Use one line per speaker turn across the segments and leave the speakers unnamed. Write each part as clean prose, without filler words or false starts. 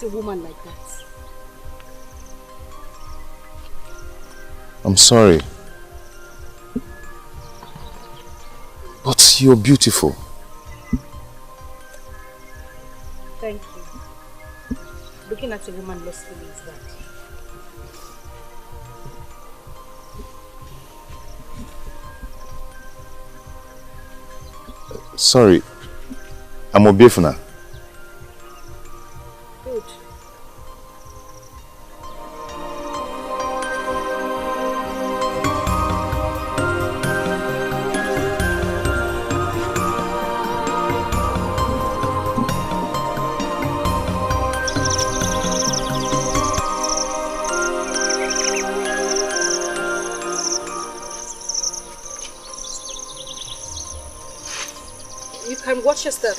a woman like that?
I'm sorry. But you're beautiful.
Thank you. Looking at a woman lustfully is that.
Sorry. I'm Obiefuna.
Good. You can watch your step.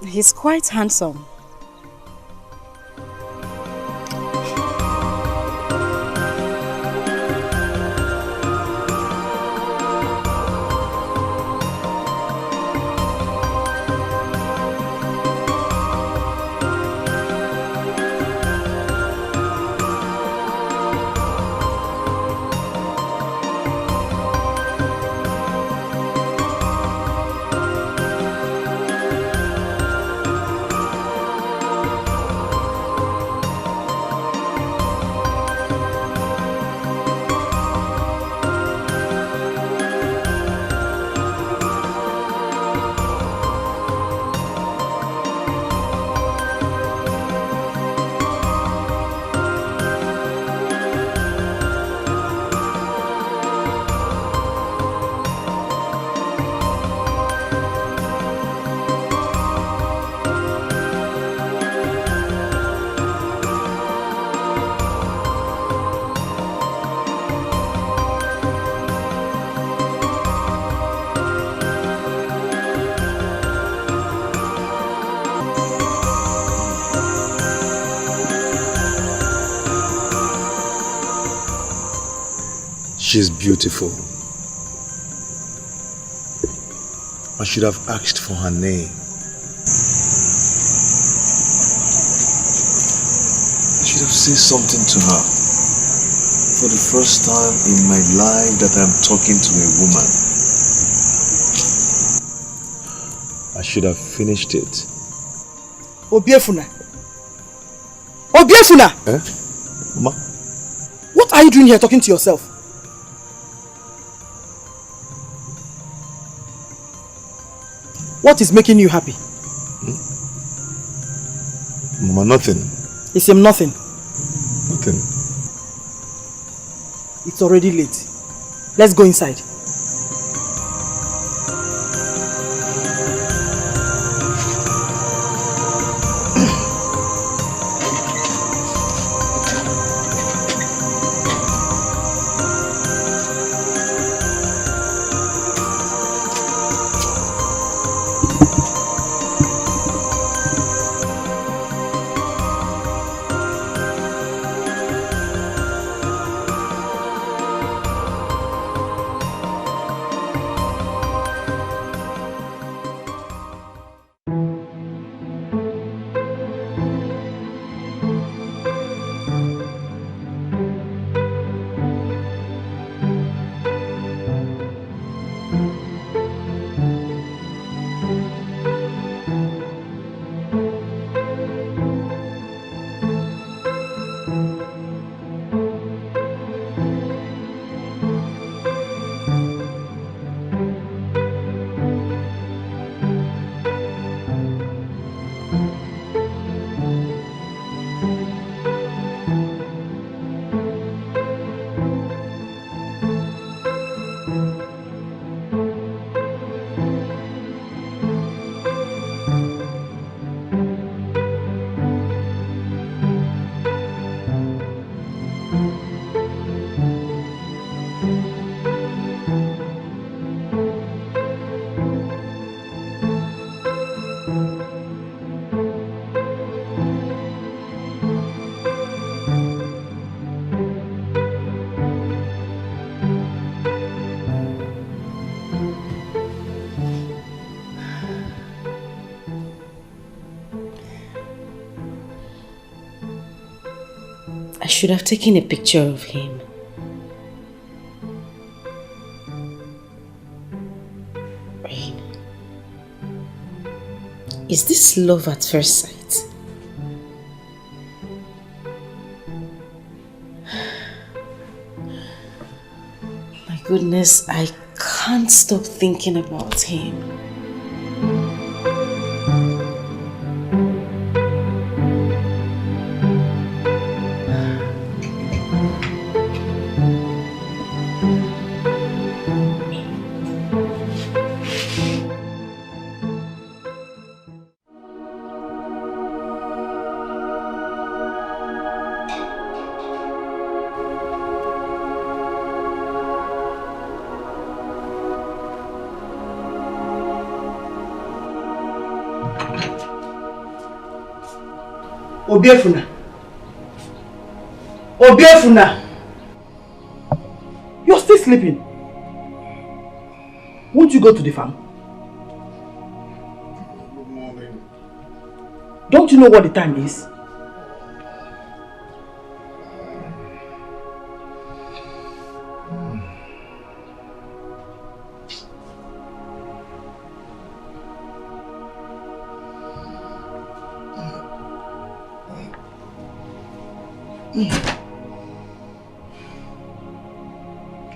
He's quite handsome.
She's beautiful. I should have asked for her name. I should have said something to her. For the first time in my life that I'm talking to a woman. I should have finished it.
Obiefuna! Obiefuna!
Eh? Ma?
What are you doing here talking to yourself? What is making you happy?
Mama, nothing.
It's him nothing.
Nothing.
It's already late. Let's go inside.
I should have taken a picture of him. Rain. Is this love at first sight? My goodness, I can't stop thinking about him.
Obiefuna. Obiefuna. You're still sleeping. Won't you go to the farm?
Good morning.
Don't you know what the time is?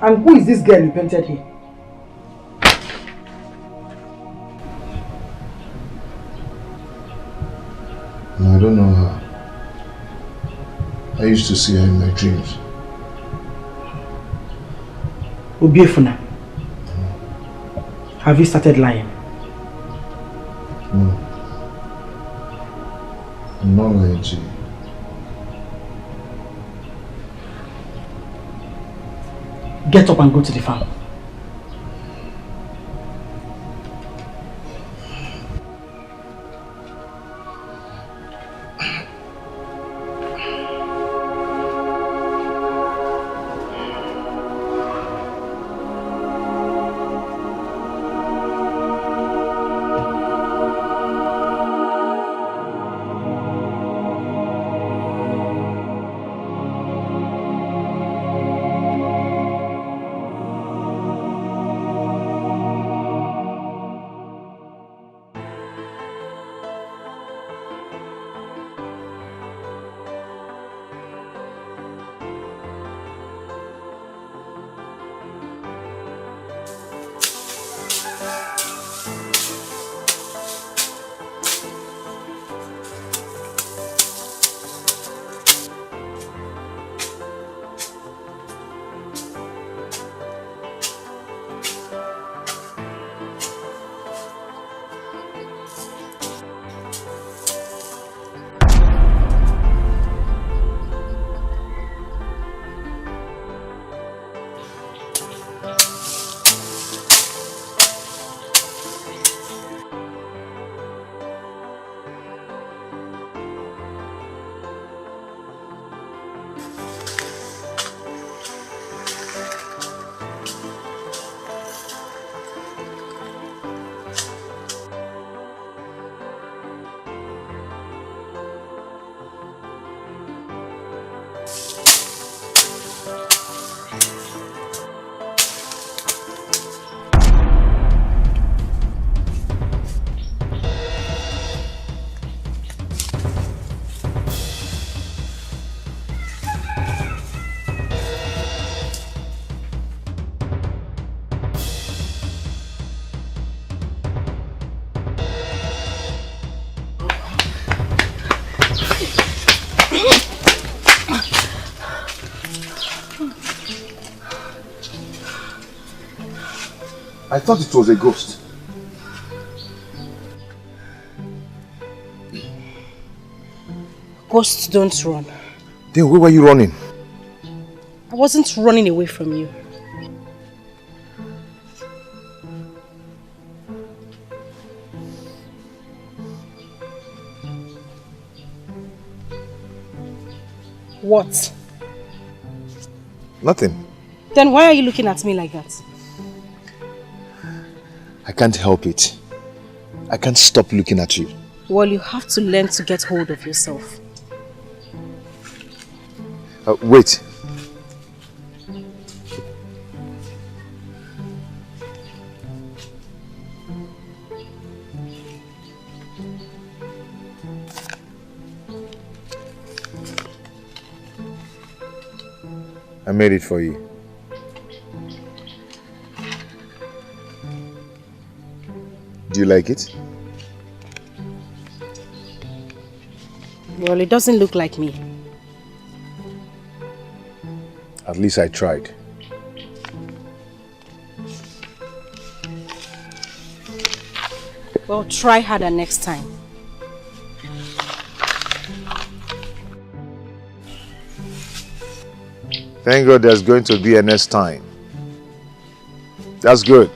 And who is this girl you painted here?
No, I don't know her. I used to see her in my dreams.
Obiefuna. Have you started lying?
No. I'm not lying to you.
Get up and go to the farm.
I thought it was a ghost.
Ghosts don't run.
Then where were you running?
I wasn't running away from you. What?
Nothing.
Then why are you looking at me like that?
I can't help it. I can't stop looking at you.
Well, you have to learn to get hold of yourself.
Wait. I made it for you. Do you like it?
Well, it doesn't look like me.
At least I tried.
Well, try harder next time.
Thank God there's going to be a next time. That's good.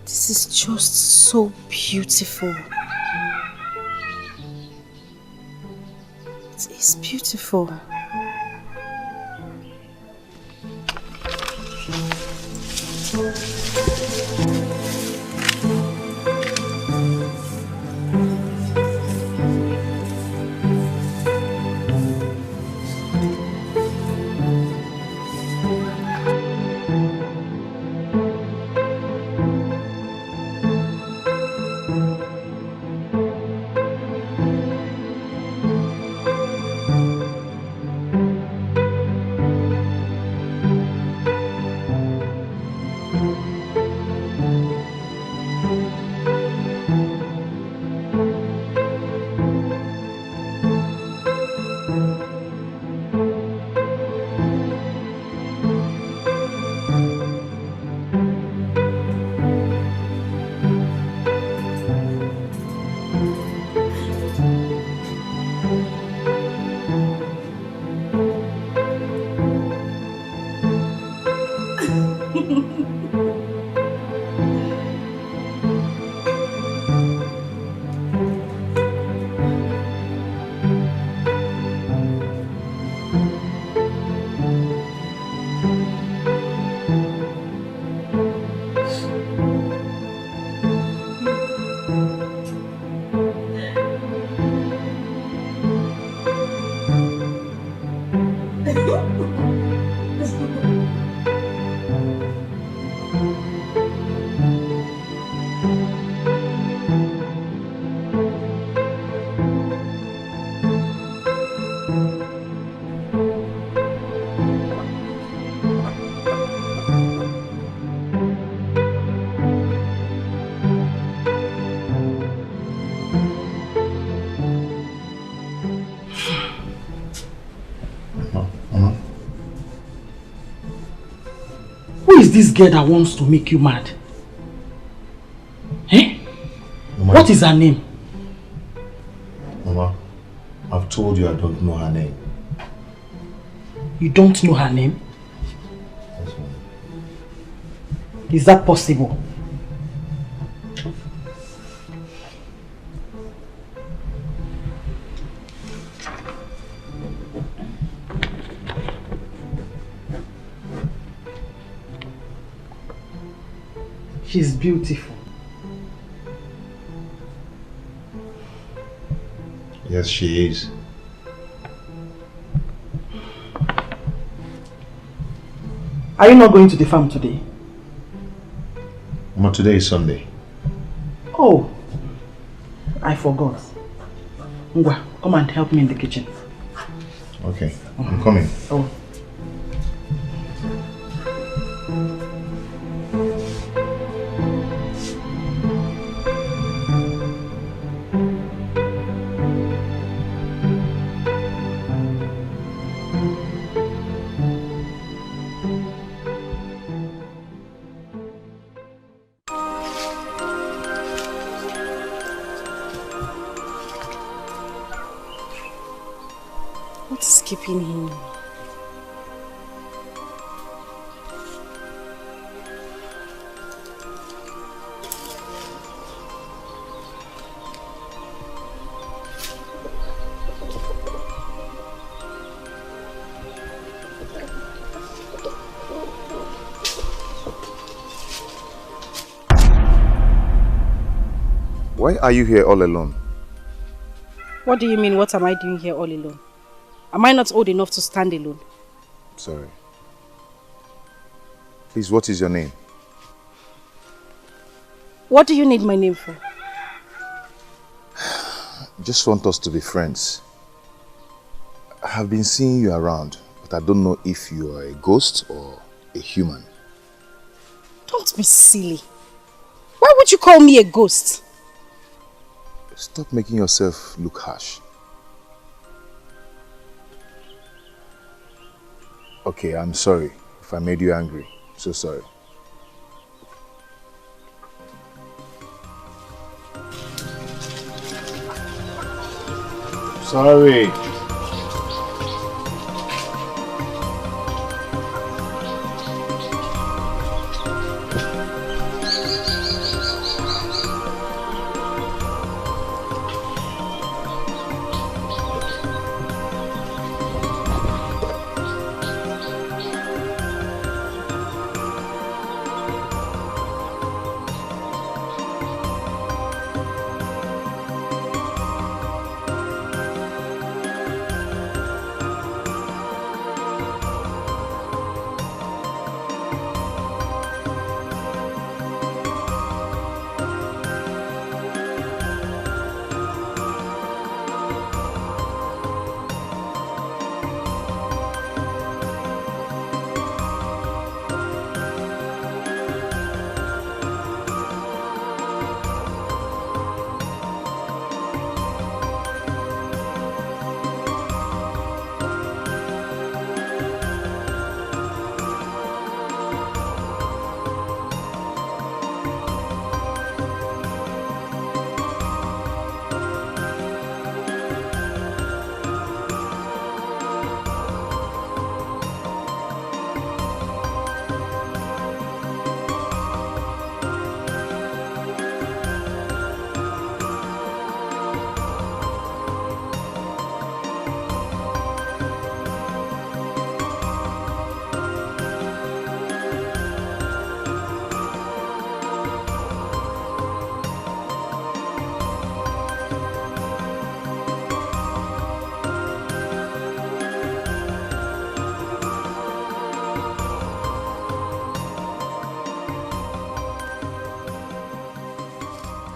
This is just so beautiful. It is beautiful.
Who is this girl that wants to make you mad? Eh?
Mama,
what is her name?
Mama, I've told you I don't know her name.
You don't know her name?
Yes, Mama.
Is that possible? She's beautiful.
Yes, she is.
Are you not going to the farm today?
Mama, today is Sunday.
Oh, I forgot. Ngwa, come and help me in the kitchen.
Okay, I'm coming.
Oh.
What is keeping him?
Why are you here all alone?
What do you mean, what am I doing here all alone? Am I not old enough to stand alone?
Sorry. Please, what is your name?
What do you need my name for?
Just want us to be friends. I have been seeing you around, but I don't know if you are a ghost or a human.
Don't be silly. Why would you call me a ghost?
Stop making yourself look harsh. Okay, I'm sorry if I made you angry. So sorry. Sorry.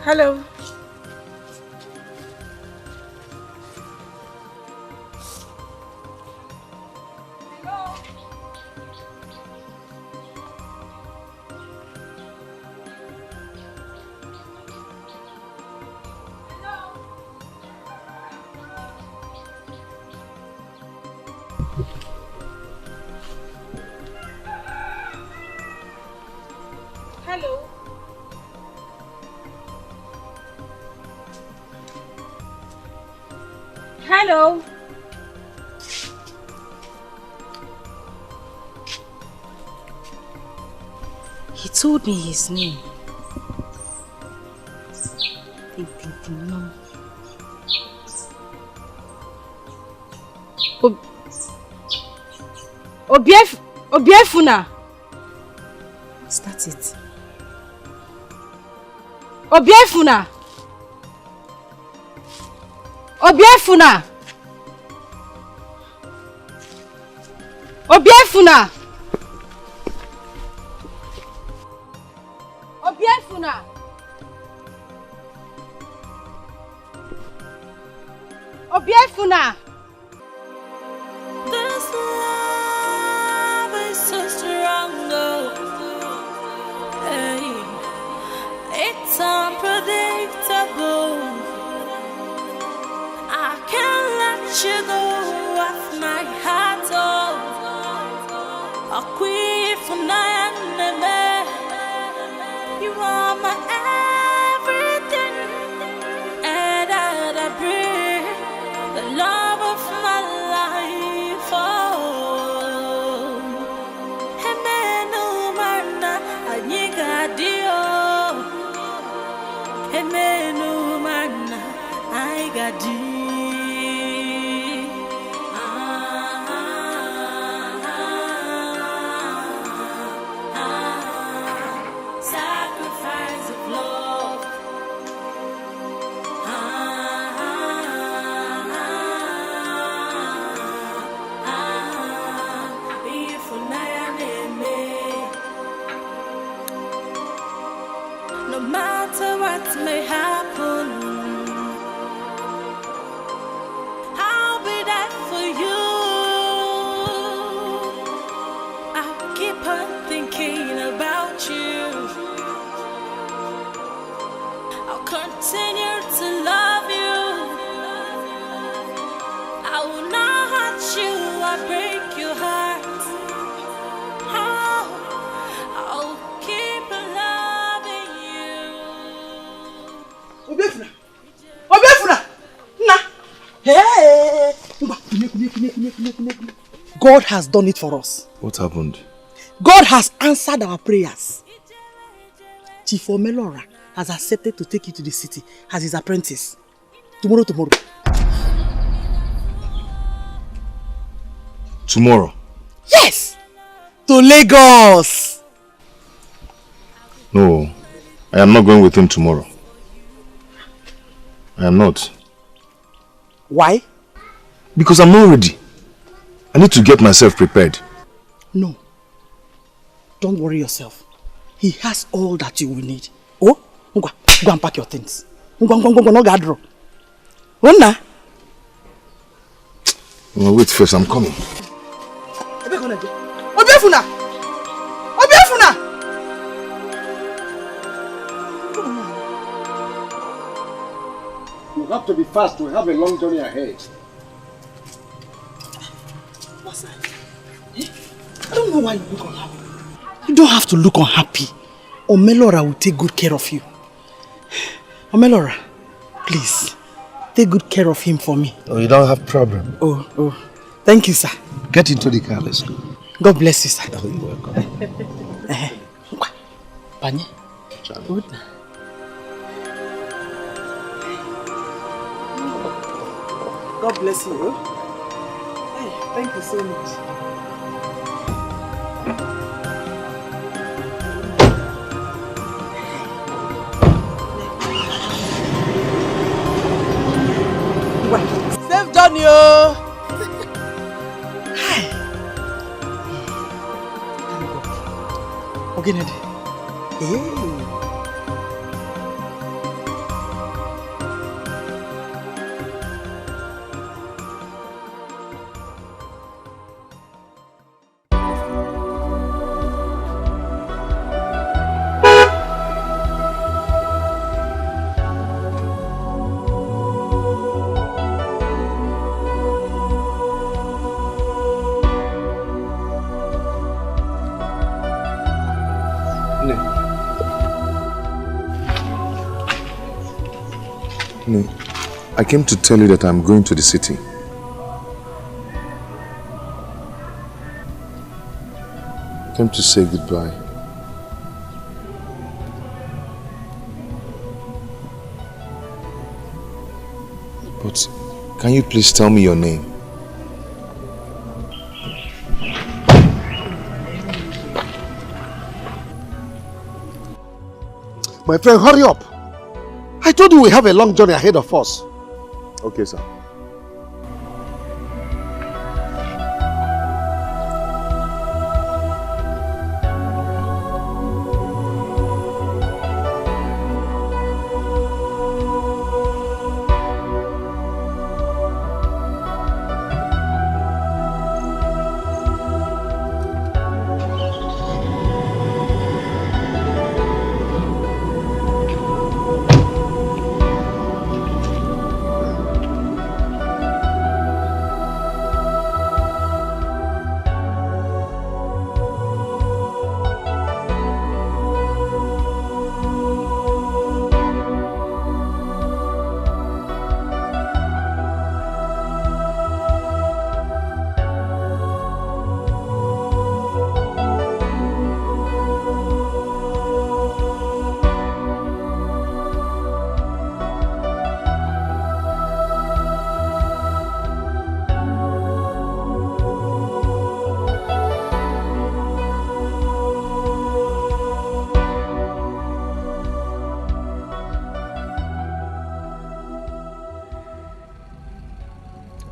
Hello. Hello. Hello. He told me his name. No. Obiefuna. What's that it? Obiefuna. Obiefuna. Obiefuna. Obiefuna. Obiefuna.
This love is so strong, oh. Hey, it's unpredictable. I can't let you go off my heart, oh. A queen for night, you are my everything, and I breathe the love of no man, I got sacrifice of love. No matter what may happen, I'll be there for you. I'll keep on thinking about you. I'll continue to love you. I will not hurt you or break your heart. Oh, I'll keep loving you.
Obiefuna! Obiefuna! Na! Hey! God has done it for us.
What happened?
God has answered our prayers. Chief Omelora has accepted to take you to the city as his apprentice. Tomorrow.
Tomorrow?
Yes! To Lagos!
No, I am not going with him tomorrow. I am not.
Why?
Because I'm not ready. I need to get myself prepared.
No. Don't worry yourself. He has all that you will need. Oh, go and pack your things. Go, no gadro. Wait
first, I'm coming.
Obiefuna!
You have to be fast. We have a long journey ahead.
What's that? I don't know why you look unhappy. You don't have to look unhappy. Omelora will take good care of you. Omelora, please, take good care of him for me.
Oh, you don't have problem.
Oh. Thank you, sir.
Get into the car. Let's go.
God bless you, sir.
Oh, you're welcome.
Panye. Good. God bless you. Hey, thank you so much. Safe journey, oh. Hi. Okay, Ned. Hey.
No, I came to tell you that I'm going to the city. I came to say goodbye. But can you please tell me your name?
My friend, hurry up. I told you we have a long journey ahead of us.
Okay, sir.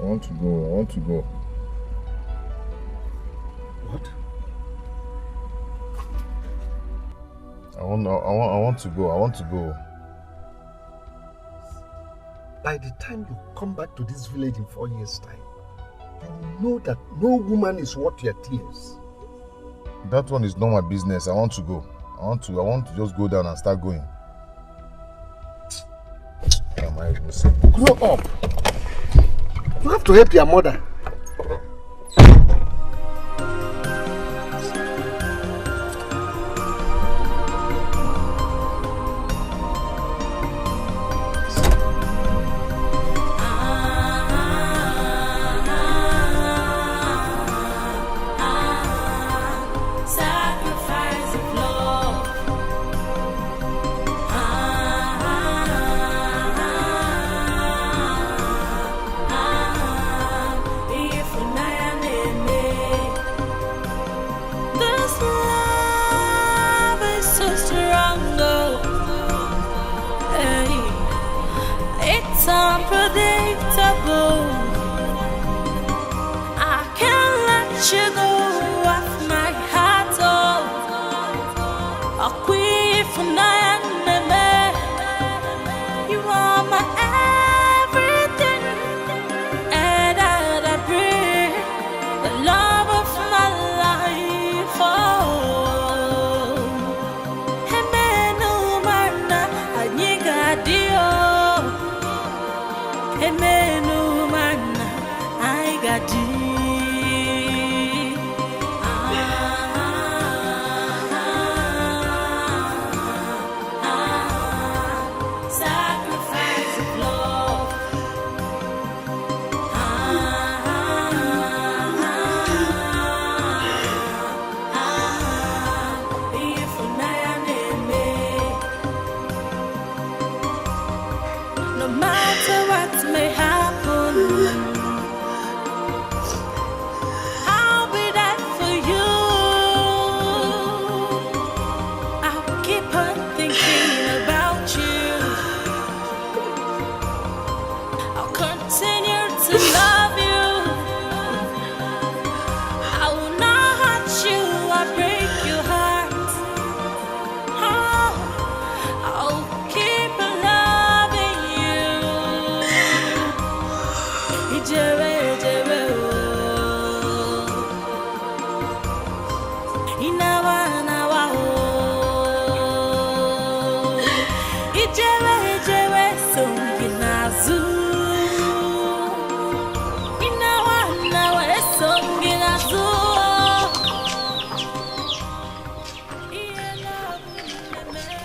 I want to go.
What?
I want to go.
By the time you come back to this village in 4 years' time, you will know that no woman is worth your tears.
That one is not my business. I want to go. I want to just go down and start going. What am I even saying?
Grow up. You have to help your mother.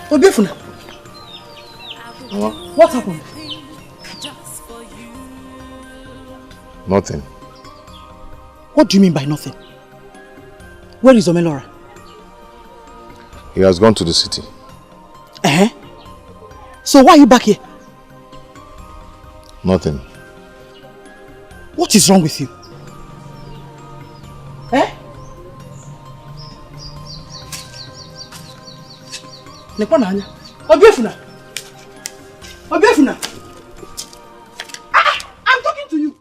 Obiefuna, what happened?
Nothing.
What do you mean by nothing? Where is Omelora?
He has gone to the city.
So why are you back here?
Nothing.
What is wrong with you? Obiefuna! Obiefuna! I'm talking to you!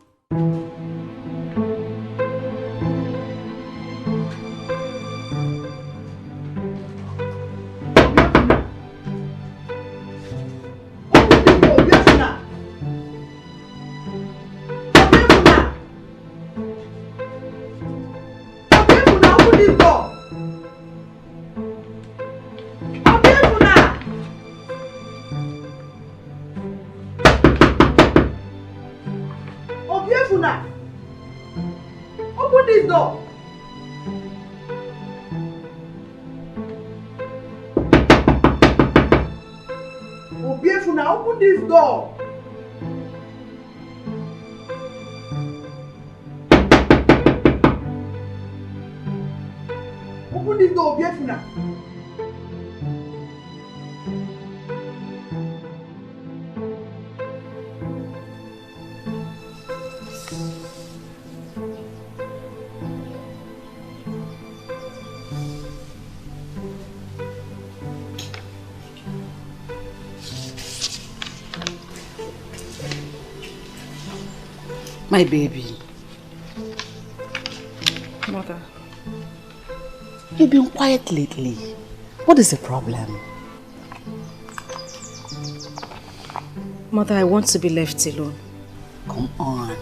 Obiefuna! Obiefuna, open this door! Obiefuna! Open this door! Obiefuna, open this door! Open this door, Obiefuna! My baby.
Mother.
You've been quiet lately. What is the problem?
Mother, I want to be left alone.
Come on.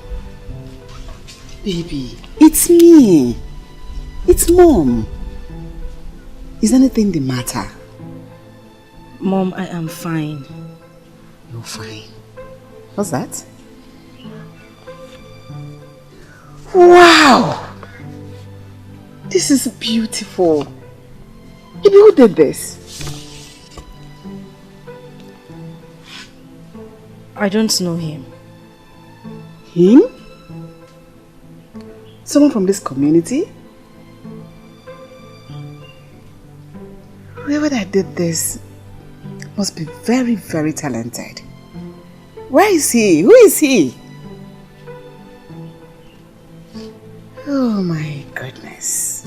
Baby, it's me. It's Mom. Is anything the matter?
Mom, I am fine.
You're fine. What's that? Wow! This is beautiful. Baby, who did this?
I don't know him.
Him? Someone from this community? Whoever that did this must be very, very talented. Where is he? Who is he? Oh my goodness.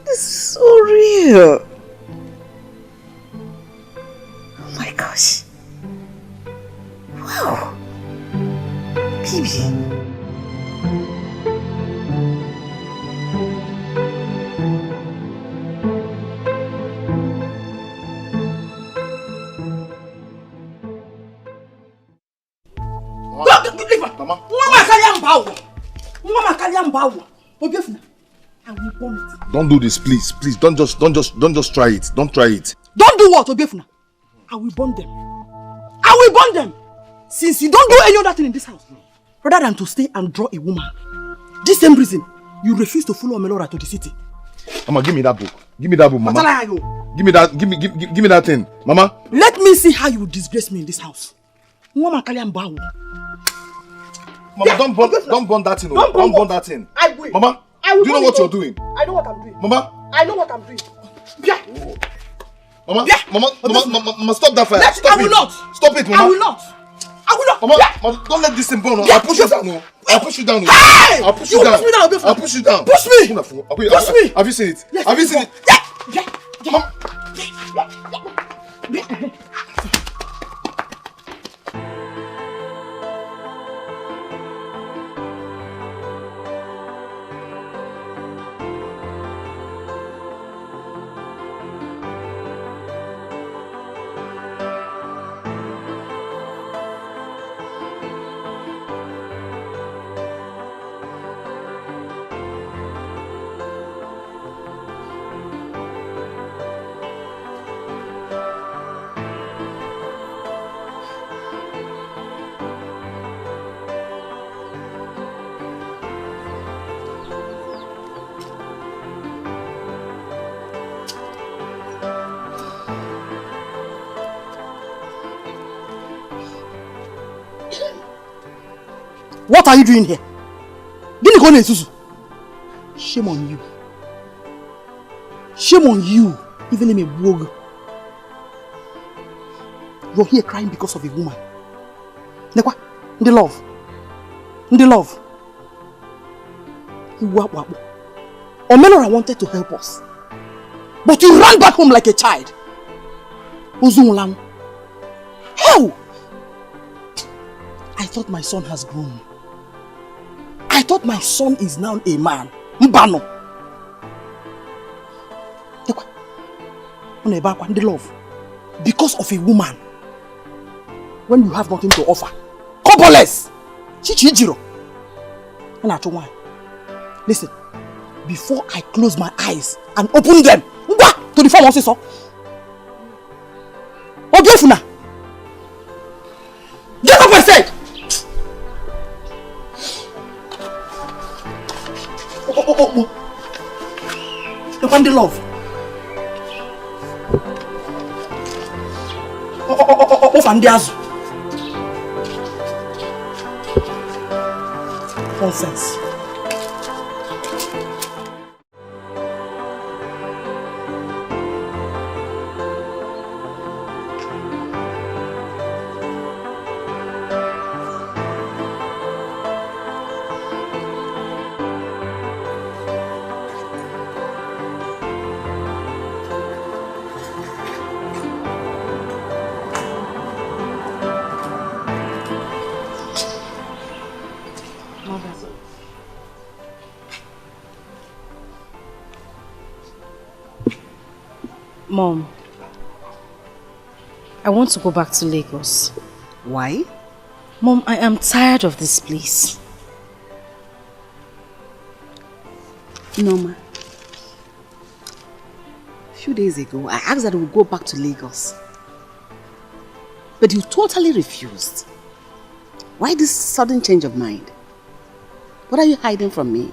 This is so real. Oh my gosh. Wow. Baby.
Don't do this, please. Please, don't just try it. Don't try it.
Don't do what, Obiefuna? I will burn them. I will burn them. Since you don't do any other thing in this house, rather than to stay and draw a woman, this same reason you refuse to follow Melora to the city.
Mama, give me that book. Give me that book, Mama. Give me that. Give me that thing, Mama.
Let me see how you will disgrace me in this house. Mama,
don't burn that thing. Don't burn that thing.
I will.
Mama,
I will.
Do you know what you're doing?
I know what I'm doing.
Mama,
I know what I'm doing. Yeah.
Mama,
Yeah.
Mama, stop that fire. Stop
I will
it.
not.
Stop it, Mama.
I will not. I will not.
Mama,
Yeah.
Mama, don't let this thing burn.
Yeah.
I'll push you down. I'll push you down.
Hey!
I'll push
You
you down.
push me down, Obiefuna.
I'll push you down.
Push me.
Push
me.
Have you seen it?
Yes,
Have you seen it?
Yeah.
Mama.
What are you doing here? Shame on you. Shame on you. Even in a wogue. You're here crying because of a woman. Nekwa, the love. Omelora wanted to help us. But you ran back home like a child. Ozungulang. How? I thought my son has grown. I thought my son is now a man. Mbano. The love. Because of a woman. When you have nothing to offer. Cobbleless. Chichijiro. Listen. Before I close my eyes and open them to the farm also. Obiefuna. Get up, I said! The one they love. Fandiazu. Nonsense.
Mom, I want to go back to Lagos.
Why?
Mom, I am tired of this place.
No, ma. A few days ago, I asked that we go back to Lagos. But you totally refused. Why this sudden change of mind? What are you hiding from me?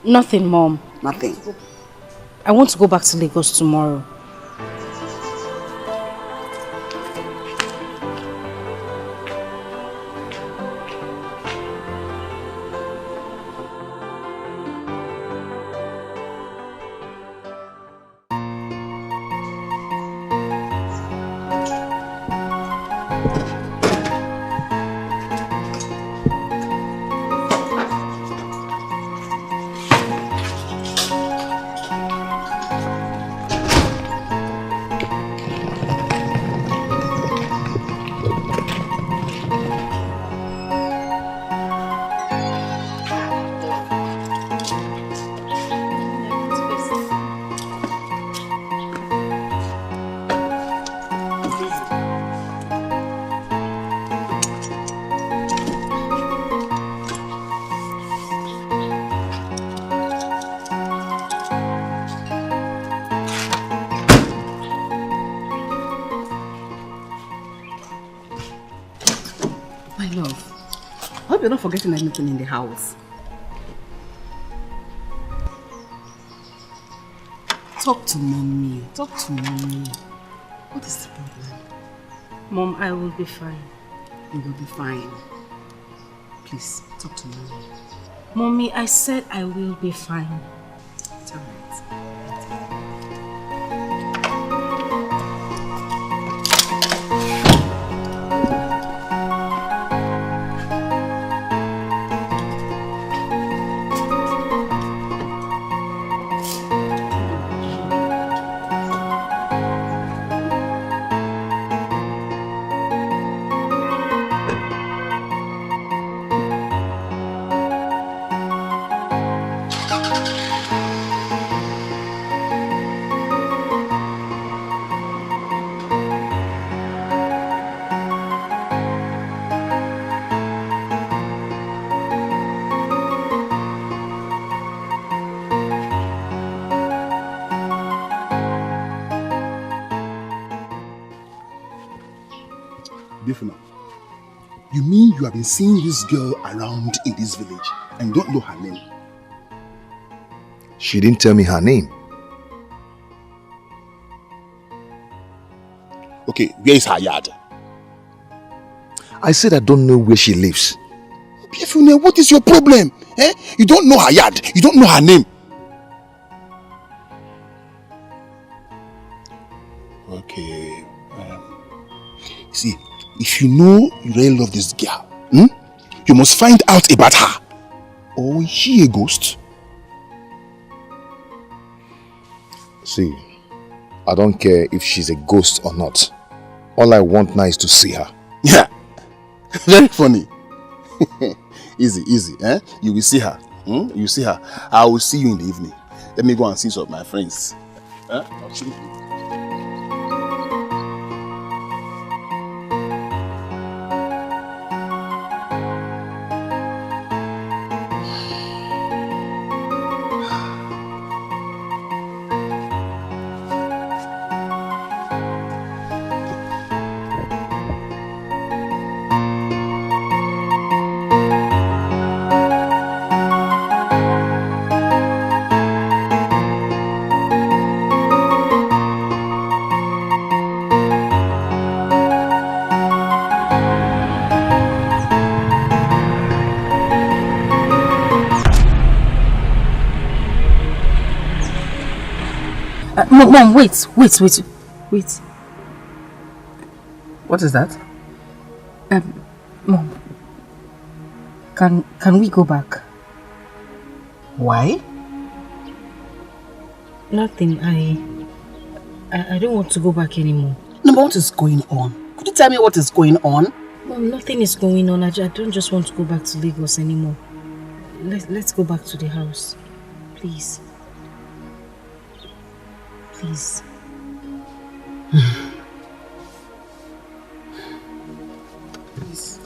Nothing, Mom.
Nothing.
I want to go back to Lagos tomorrow.
You're not forgetting anything in the house. Talk to mommy. Talk to mommy. What is the problem?
Mom, I will be fine.
You will be fine. Please, talk to mommy.
Mommy, I said I will be fine.
It's alright.
You mean you have been seeing this girl around in this village and you don't know her name?
She didn't tell me her name.
Okay, where is her yard?
I said I don't know where she lives.
Biafune, what is your problem? Eh? You don't know her yard. You don't know her name. Okay. See, if you know you really love this girl, you must find out about her. Or is she a ghost?
See, I don't care if she's a ghost or not. All I want now is to see her.
Yeah. Very funny. Easy, eh? You will see her. You see her. I will see you in the evening. Let me go and see some of my friends. I'll see you.
Mom, wait.
What is that?
Mom, can we go back?
Why?
Nothing. I don't want to go back anymore.
No, but what is going on? Could you tell me what is going on?
Mom, nothing is going on. I don't just want to go back to Lagos anymore. Let's go back to the house, please.
Please. Please.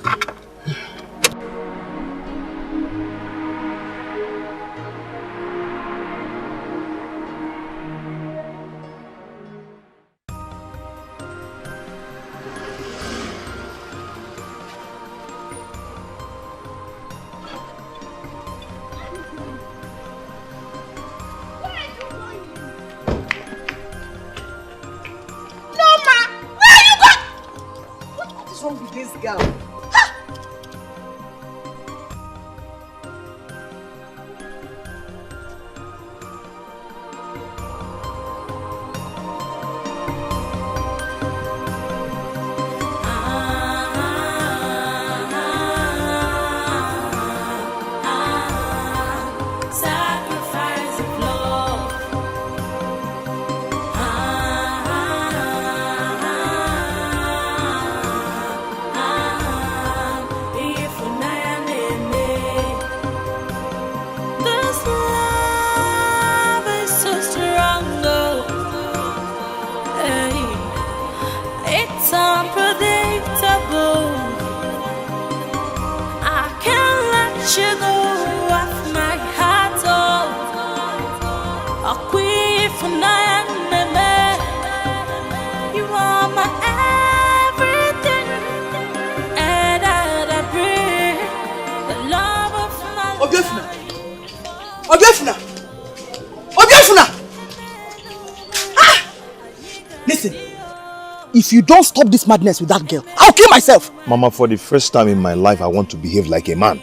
This girl.
Sacrifice of love. If this love is so strong, hey, it's unpredictable. I can't let you go off my heart. Oh, you are my everything, and I pray the love of my
Obiefuna! Obiefuna! Ah! Listen, if you don't stop this madness with that girl, I'll kill myself!
Mama, for the first time in my life, I want to behave like a man.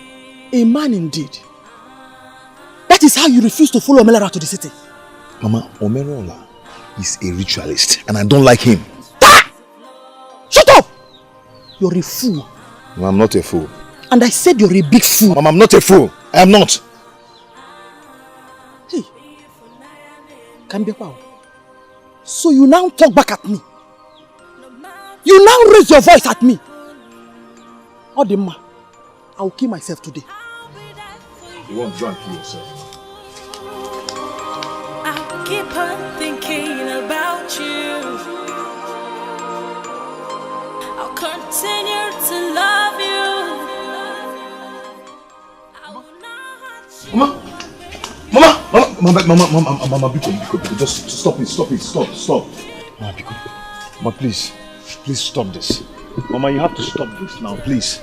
A man indeed. That is how you refuse to follow Omelara to the city.
Mama, Omerola is a ritualist and I don't like him.
Ah! Shut up! You're a fool.
No, I'm not a fool.
And I said you're a big fool.
Mama, I'm not a fool. I am not.
Hey, Kambiakwa. So you now talk back at me. You now raise your voice at me. Odima, I will kill myself today.
You won't drunk yourself.
I'll keep on thinking about you. I'll continue to love you.
Mama, Biko, just stop it, stop. Mama, Biko, Mama, please stop this. Mama, you have to stop this now, please.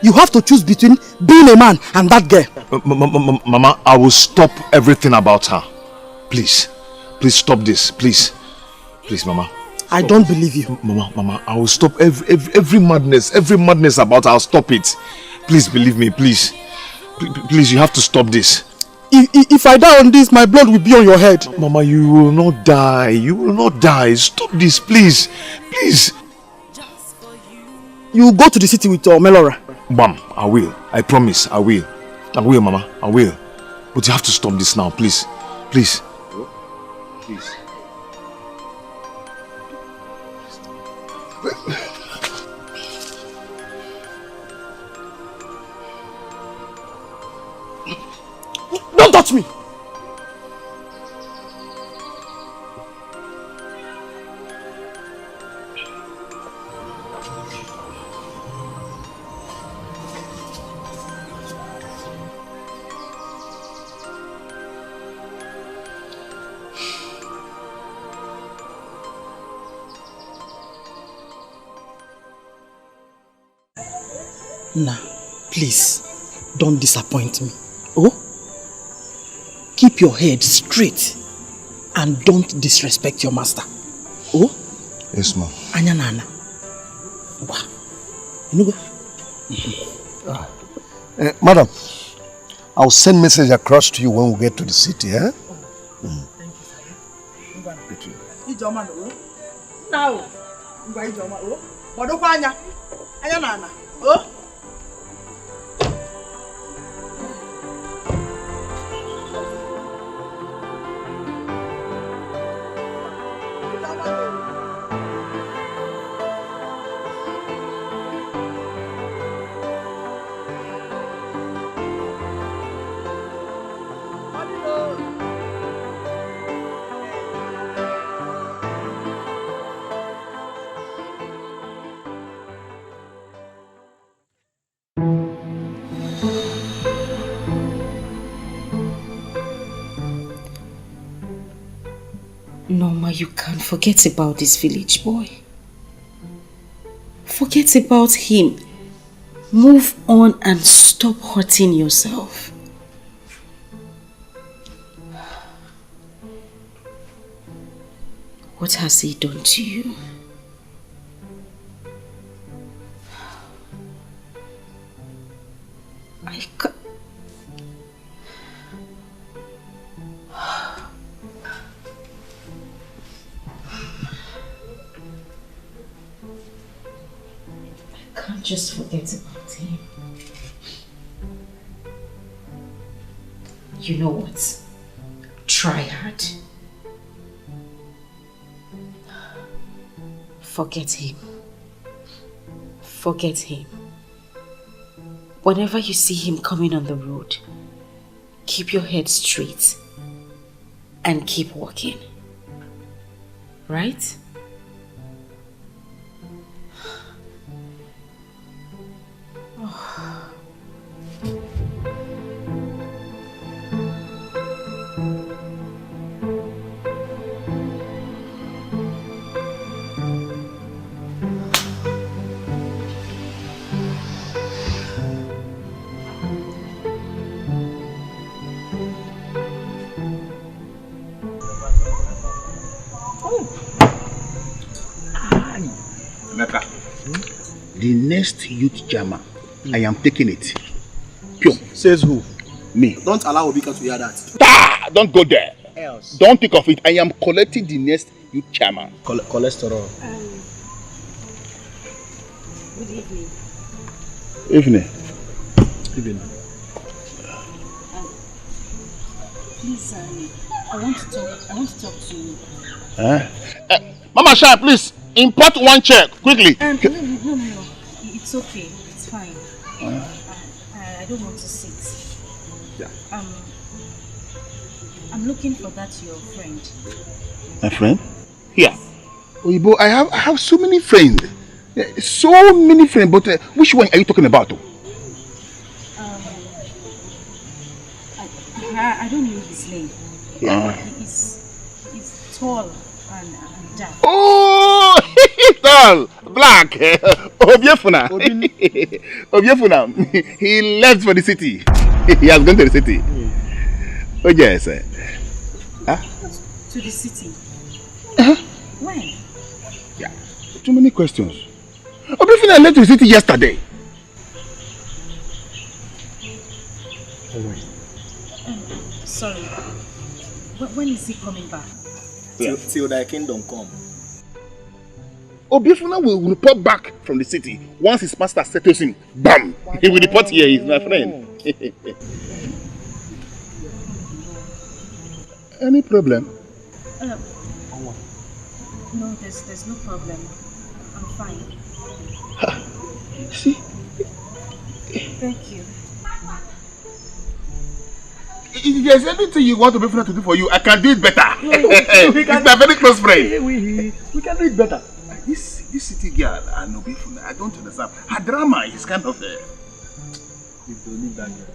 You have to choose between being a man and that girl.
Mama, I will stop everything about her. Please stop this, please, Mama.
I don't believe you.
Mama, I will stop every madness about her. I'll stop it. Please believe me, please, you have to stop this.
If I die on this, my blood will be on your head.
Mama, you will not die. Stop this, please.
You will go to the city with Melora.
Mom, I will. I promise, I will. Mama, I will. But you have to stop this now, please. Please.
Don't touch me! Nah, please, don't disappoint me. Oh? Keep your head straight and don't disrespect your master. Oh?
Yes, ma'am.
Anya nana. Wow. You know?
Madam, I'll send message across to you when we get to the city, eh?
Oh?
Norma, you can't forget about this village boy. Forget about him. Move on and stop hurting yourself. What has he done to you? I can't. I can't just forget about him. You know what? Try hard. Forget him. Forget him. Whenever you see him coming on the road, keep your head straight and keep walking. Right? Oh.
The next youth jammer, I am taking it. Pure.
Says who?
Me.
Don't allow Obika to hear that.
Don't go there.
Else.
Don't think of it. I am collecting the next youth jammer.
Cholesterol.
Good evening.
Evening.
Evening.
Please, I want to talk to you.
Mama Shine, please import one chair quickly.
No. It's okay. It's fine. I don't want to sit.
Yeah.
I'm looking for that your friend.
My friend? Here. Oyibo, I have so many friends. So many friends, but which one are you talking about?
I don't know his name.
Yeah.
He's tall and dark.
Oh, tall, black. Obiefuna. Obiefuna. He left for the city. He has gone to the city. Oh yes. Huh?
To the city. When?
Yeah. Too many questions. Obiefuna left to the city yesterday.
Sorry. When is he coming back?
Till thy kingdom come.
Obiefuna will report back from the city. Once his master settles him, bam! He will report here. He's my friend. Any problem?
No, there's no problem. I'm fine.
See?
Thank you.
If there's anything you want Obiefuna to do for you, I can do it better. He's my very close friend.
We can do it better.
This city girl and Obiefuna, I don't understand. Her drama is kind of
You don't need that girl.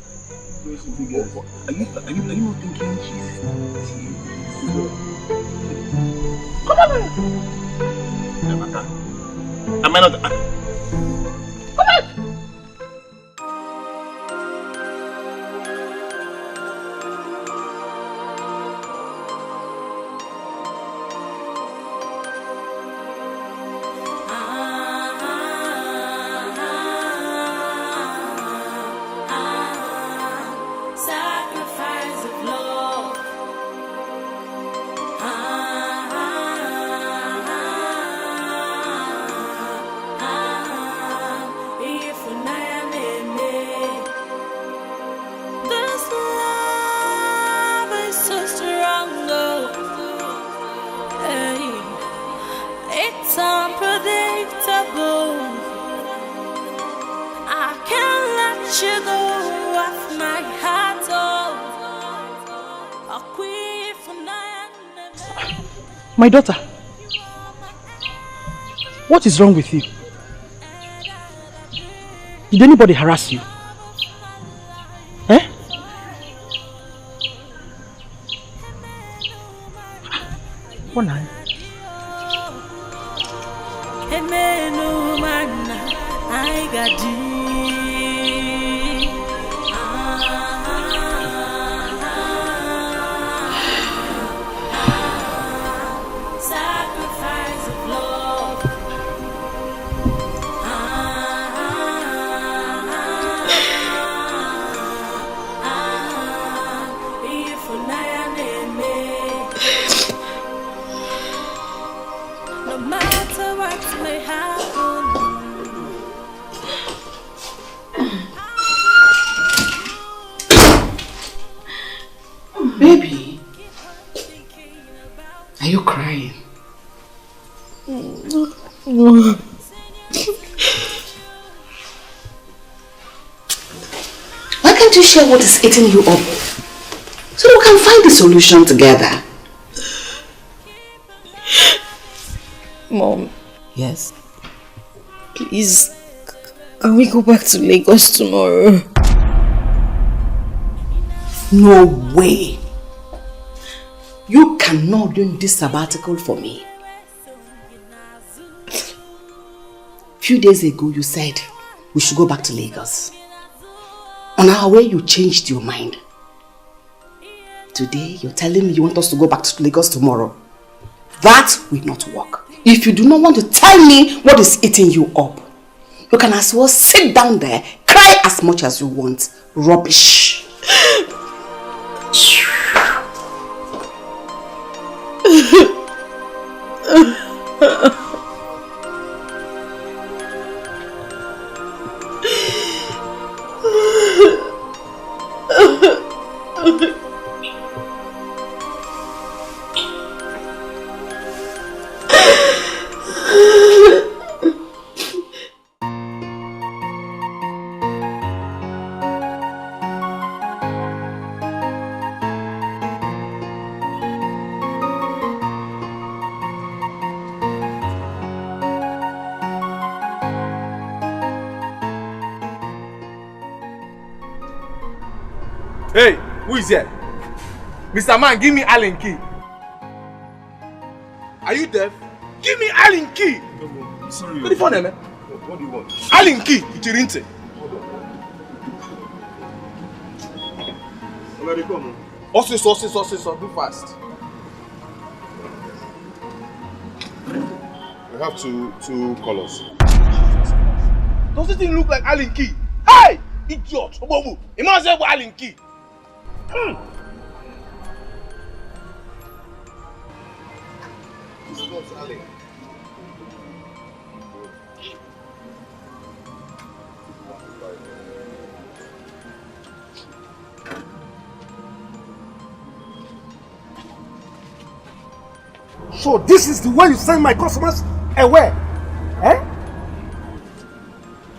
Those city
Are you not thinking she's come on! Am I not? Come on!
Sacrifice of love. If I am in it, this love is so strong. Hey, it's unpredictable. I can't let you go off my heart.
My daughter, what is wrong with you? Did anybody harass you? Eh? What now?
I got sacrifice of love. No matter what may happen.
Baby, are you crying?
No.
Why can't you share what is eating you up? So we can find the solution together.
Mom,
Yes?
please, can we go back to Lagos tomorrow?
No way. You cannot do this sabbatical for me. Few days ago you said we should go back to Lagos. On our way you changed your mind. Today you're telling me you want us to go back to Lagos tomorrow. That will not work. If you do not want to tell me what is eating you up, you can as well sit down there, cry as much as you want. Rubbish.
Hey, who is here? Mr. Man, give me Allen key. Are you deaf? Give me Allen key.
No, sorry.
What the phone, man?
What do you want?
Allen key, Ichirinte.
Already come.
Also, do fast.
We have two colors.
Does this thing look like Allen key? Hey! Idiot! Obobu! Imagine what Allen key.
This is not Allen.
So this is the way you send my customers away? Eh?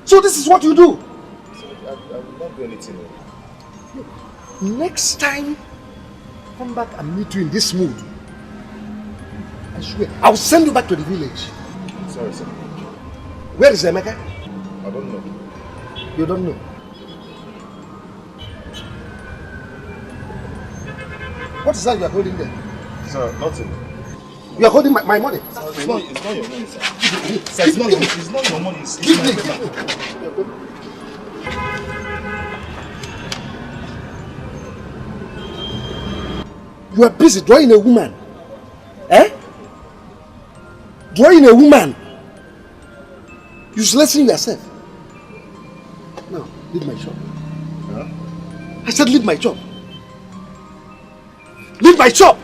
So this is what you do?
I will not do anything.
Next time, come back and meet you in this mood. I swear, I'll send you back to the village.
Sorry, sir.
Where is Emeka?
I don't know.
You don't know. What is that you are holding there?
Sir, nothing.
You are holding my money.
It's not your money, sir. Sir, it's not your money. It's my money.
You are busy drawing a woman. Eh? Drawing a woman. Uselessing yourself. Now, leave my shop.
Huh?
I said leave my shop. Leave my shop.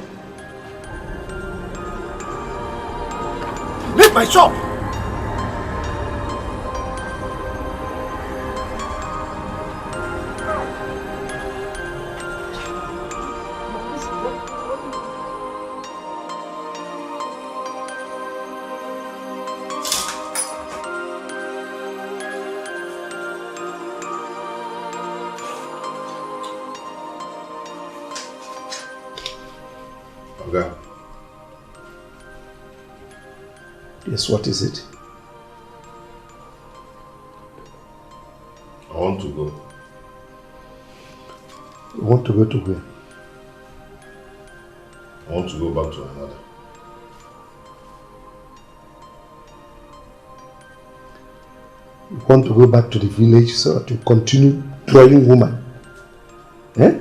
Leave my shop.
Okay.
Yes, what is it?
I want to go.
You want to go to where?
I want to go back to my mother.
You want to go back to the village so to continue drawing woman? Eh?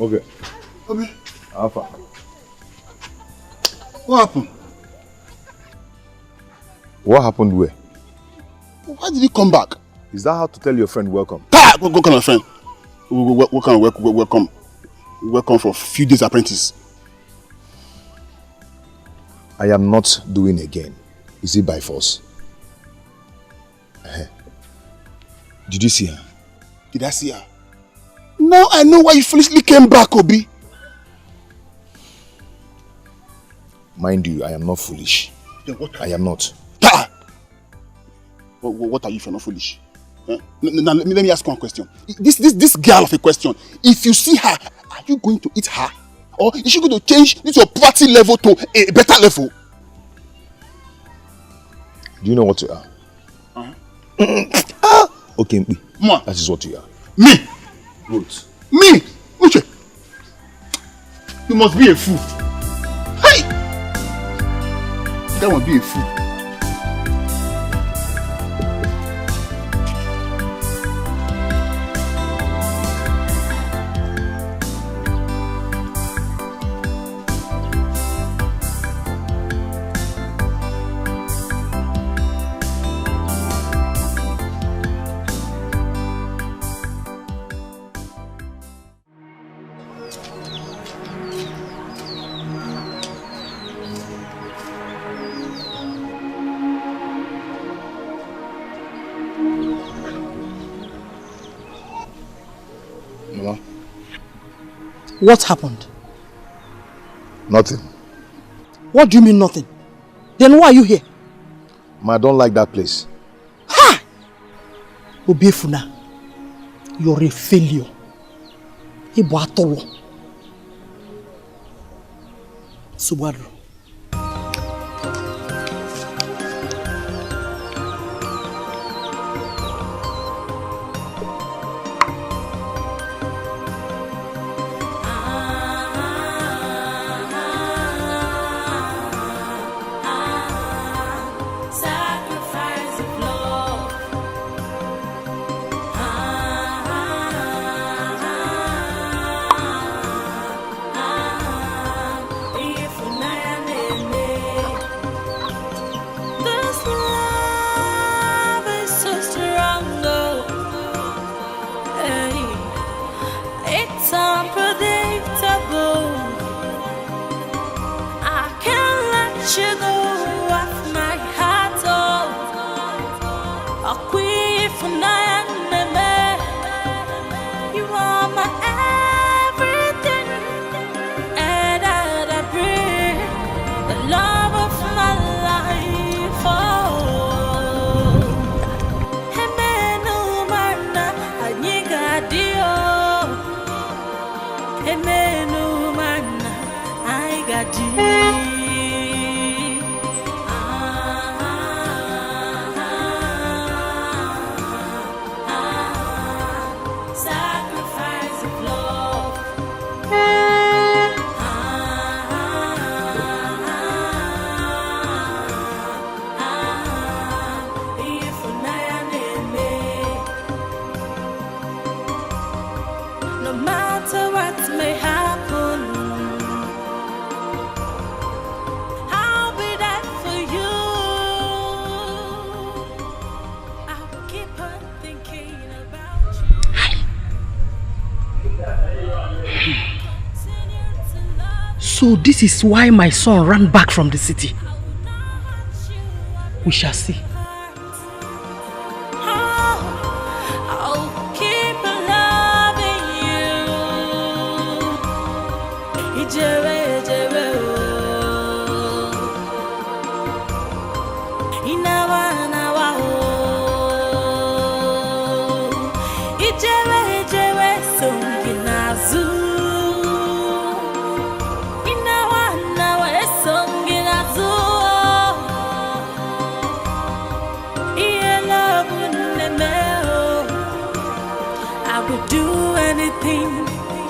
Okay.
Obi.
Alpha.
What happened?
What happened where?
Why did he come back?
Is that how to tell your friend welcome?
What kind of friend? What kind of welcome? Welcome for a few days apprentice.
I am not doing again. Is it by force? Did you see her?
Did I see her? Now I know why you foolishly came back, Obi.
Mind you, I am not foolish.
Then what
I am not.
What are you if you're not foolish? Now let me ask one question. This girl of a question. If you see her, are you going to eat her? Or is she going to change this your poverty level to a better level?
Do you know what you are? Okay, me. That is what you are.
Me?
Good.
Me? Uche? You must be a fool. Hey! That must be a fool.
What happened?
Nothing.
What do you mean nothing? Then why are you here?
Ma, I don't like that place.
Ha! Obiefuna, you're a failure. Ibu atolo. Subaru.
No matter matter what may happen, I'll be there for you. I'll keep on thinking about you.
So this is why my son ran back from the city. We shall see.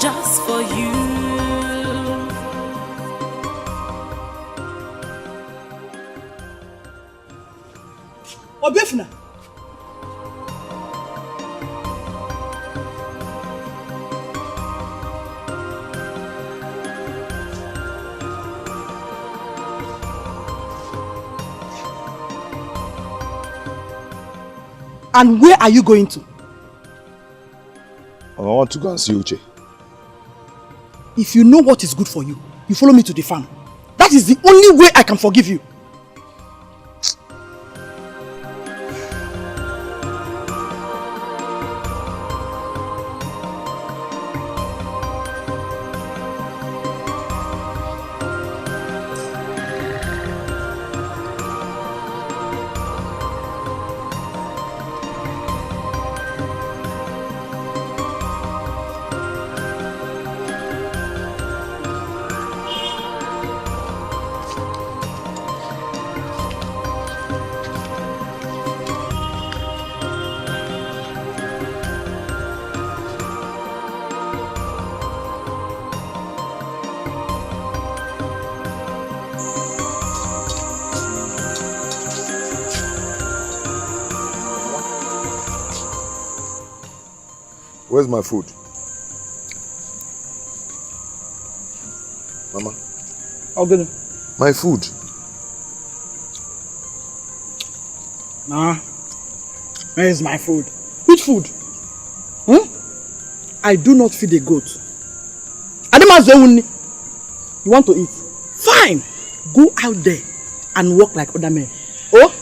Just for you.
Obefuna. And where are you going to?
I want to go and see Uche.
If you know what is good for you, you follow me to the farm. That is the only way I can forgive you.
Where's my food? Mama?
I'll get it.
My food.
Nah. Where is my food? Which food? I do not feed a goat. You want to eat? Fine. Go out there and walk like other men. Oh?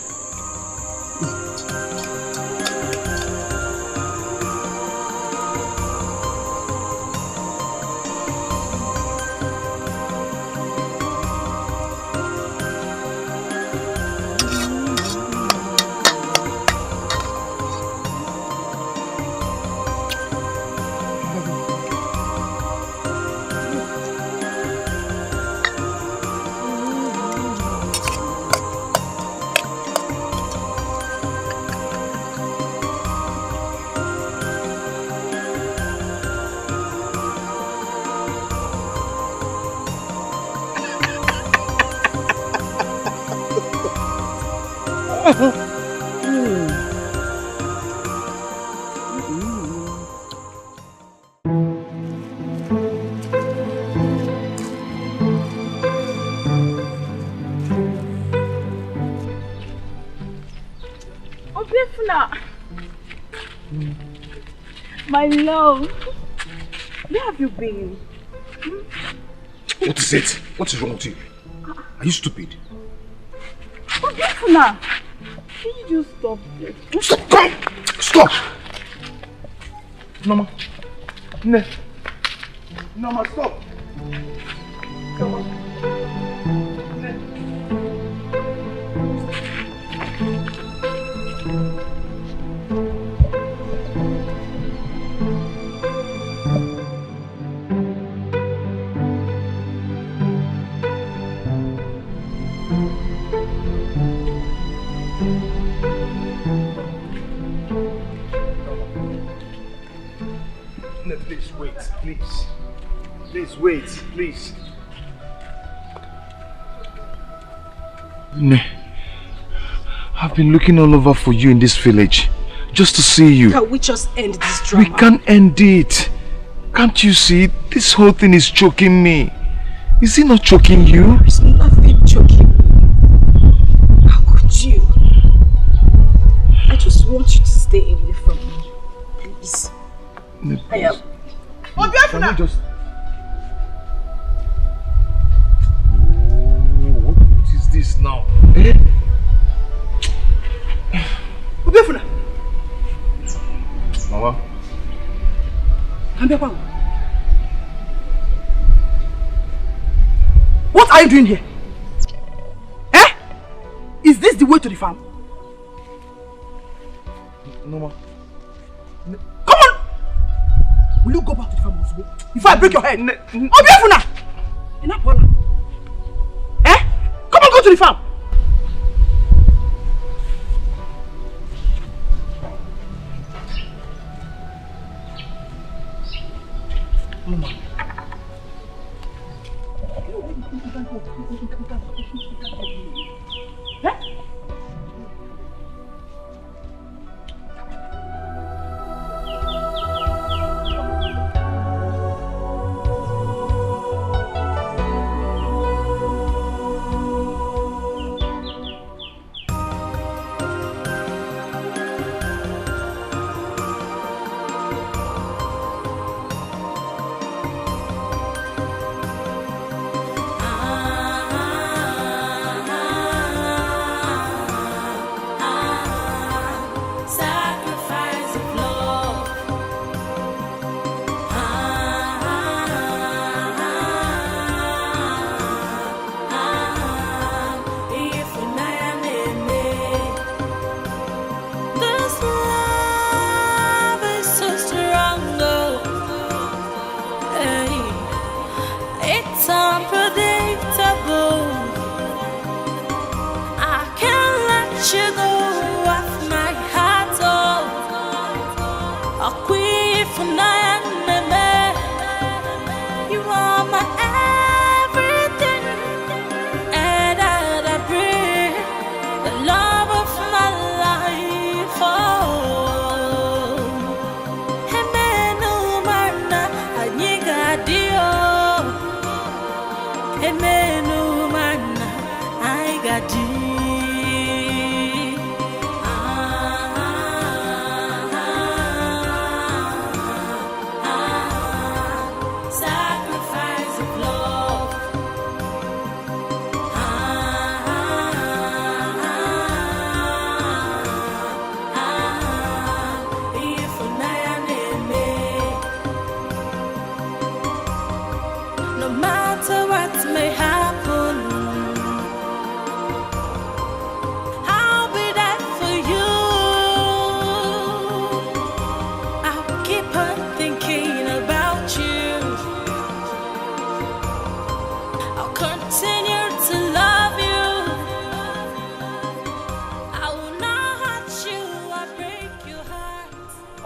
My love, where have you been?
What is it? What is wrong with you? Are you stupid?
Oh, Defuna! Can you just stop this?
Stop! Come! Stop! Mama. No. Mama, stop! Come on. Please wait, please. Please wait, please.
Ne, I've been looking all over for you in this village just to see you.
Can we just end this drama?
We can't end it.
Can't you see? This whole thing is choking me. Is it not choking you?
There's nothing choking. How could you? I just want you to stay away from me. Please. I am.
Can you just... What is this now? Mama.
What are you doing here? Eh? Is this the way to the farm?
No, ma.
Come on! Will you go back to the farm also? Before I break your head? Obiefuna! Enough, Wala. Eh? Come on, go to the farm! Mama. Eh?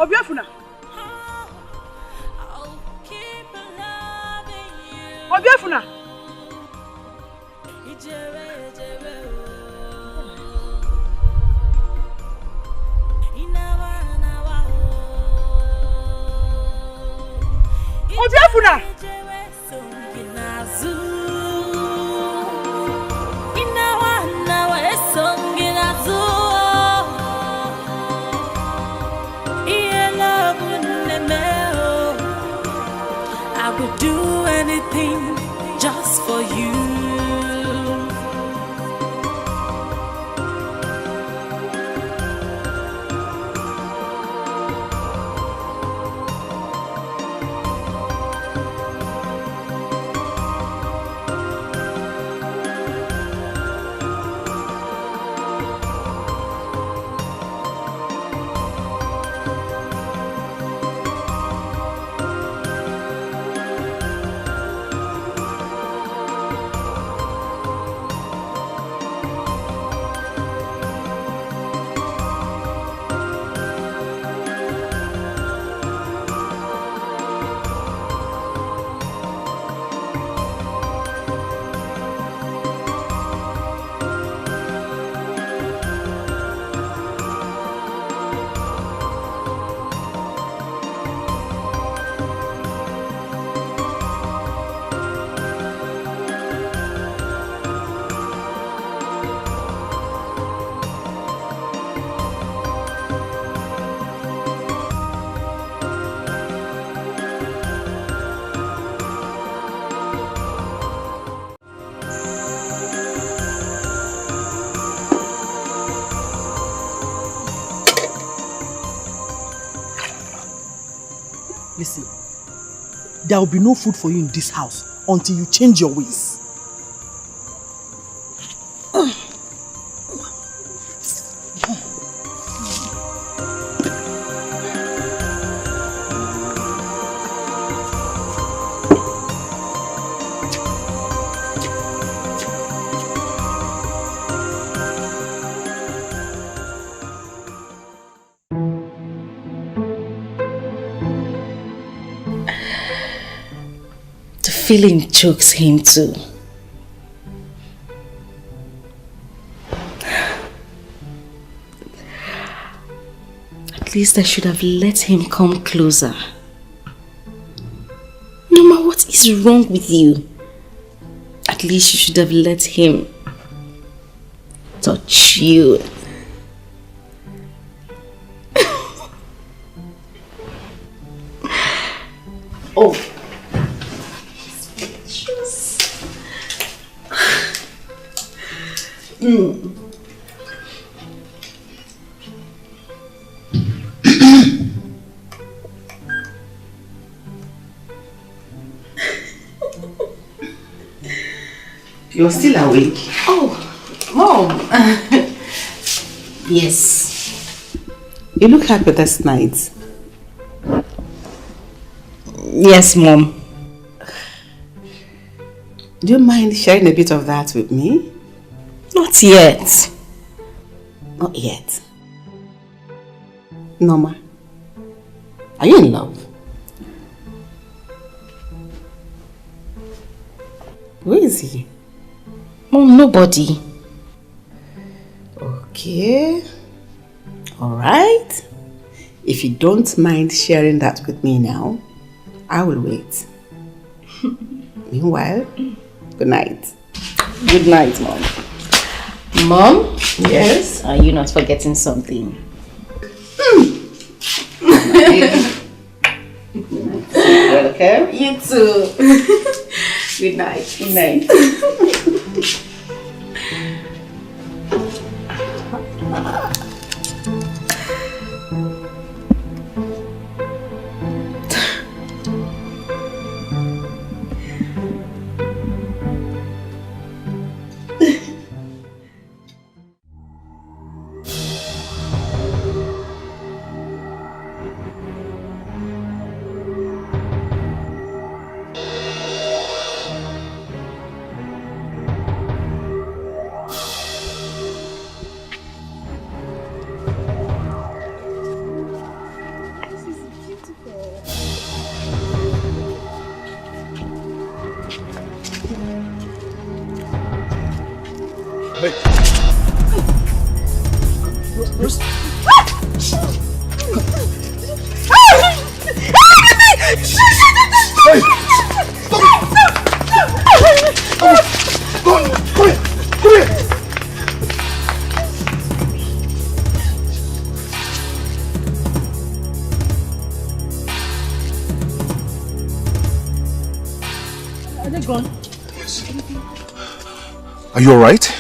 Obiefuna. Obiefuna. Obiefuna.
I would do anything just for you.
there will be no food for you in this house until you change your ways.
Feeling chokes him too. At least I should have let him come closer. Mama, what is wrong with you? At least you should have let him touch you. Oh.
You're still awake?
Oh, Mom. Yes.
You look happy this night.
Yes, Mom.
Do you mind sharing a bit of that with me?
Not yet.
Not yet. Norma, are you in love? Where is he?
Mom, nobody.
Okay. Alright. If you don't mind sharing that with me now, I will wait. Meanwhile, good night.
Good night, Mom. Mom?
Yes?
Are you not forgetting something?
Okay?
You too. Good night.
Good night.
Are you alright?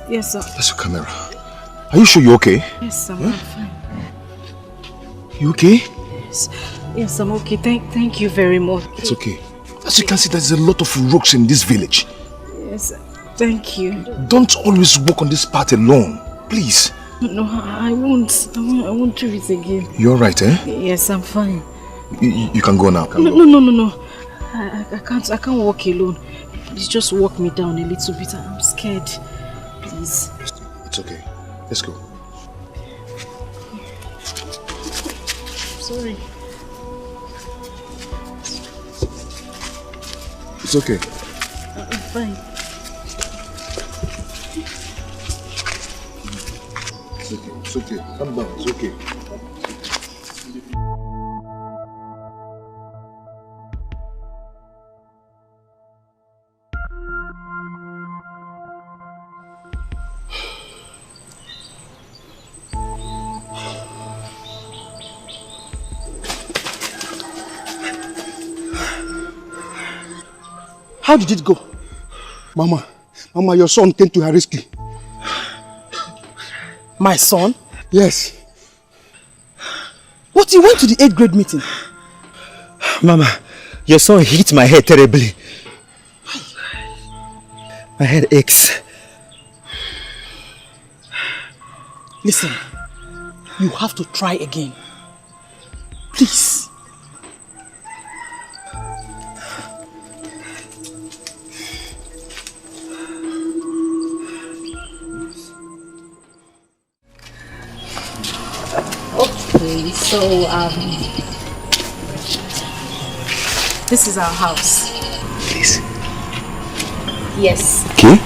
Yes, sir.
That's your camera. Are you sure you're okay?
Yes, sir. I'm fine.
You okay?
Yes, I'm okay. Thank you very much.
It's okay. As you can see, there's a lot of rocks in this village.
Yes, thank you.
Don't always walk on this path alone. Please.
No, I won't. I won't do it again.
You're alright, eh?
Yes, I'm fine.
You can go now.
No. I can't walk alone. Please just walk me down a little bit. I'm scared. Please.
It's okay. Let's go.
Sorry.
It's okay.
I'm fine.
It's okay. Calm down. It's okay.
How did it go? Mama, your son came to her rescue.
My son?
Yes.
But you went to the 8th grade meeting.
Mama,
Your son hit my head terribly. My head aches.
Listen, you have to try again. Please.
Okay, so this is our house.
Please.
Yes.
Okay.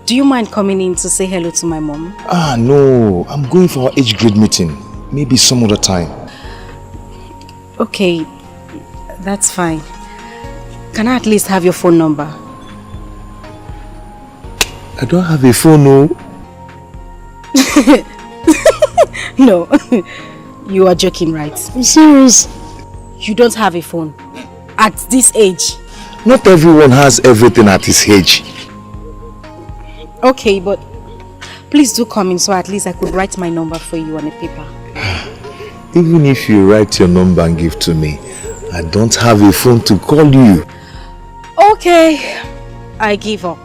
Do you mind coming in to say hello to my mom?
Ah, no. I'm going for our age grade meeting. Maybe some other time.
Okay, that's fine. Can I at least have your phone number?
I don't have a phone, no.
No, you are joking, right?
I'm serious.
You don't have a phone at this age.
Not everyone has everything at his age.
Okay, but please do come in so at least I could write my number for you on a paper.
Even if you write your number and give to me, I don't have a phone to call you.
Okay, I give up.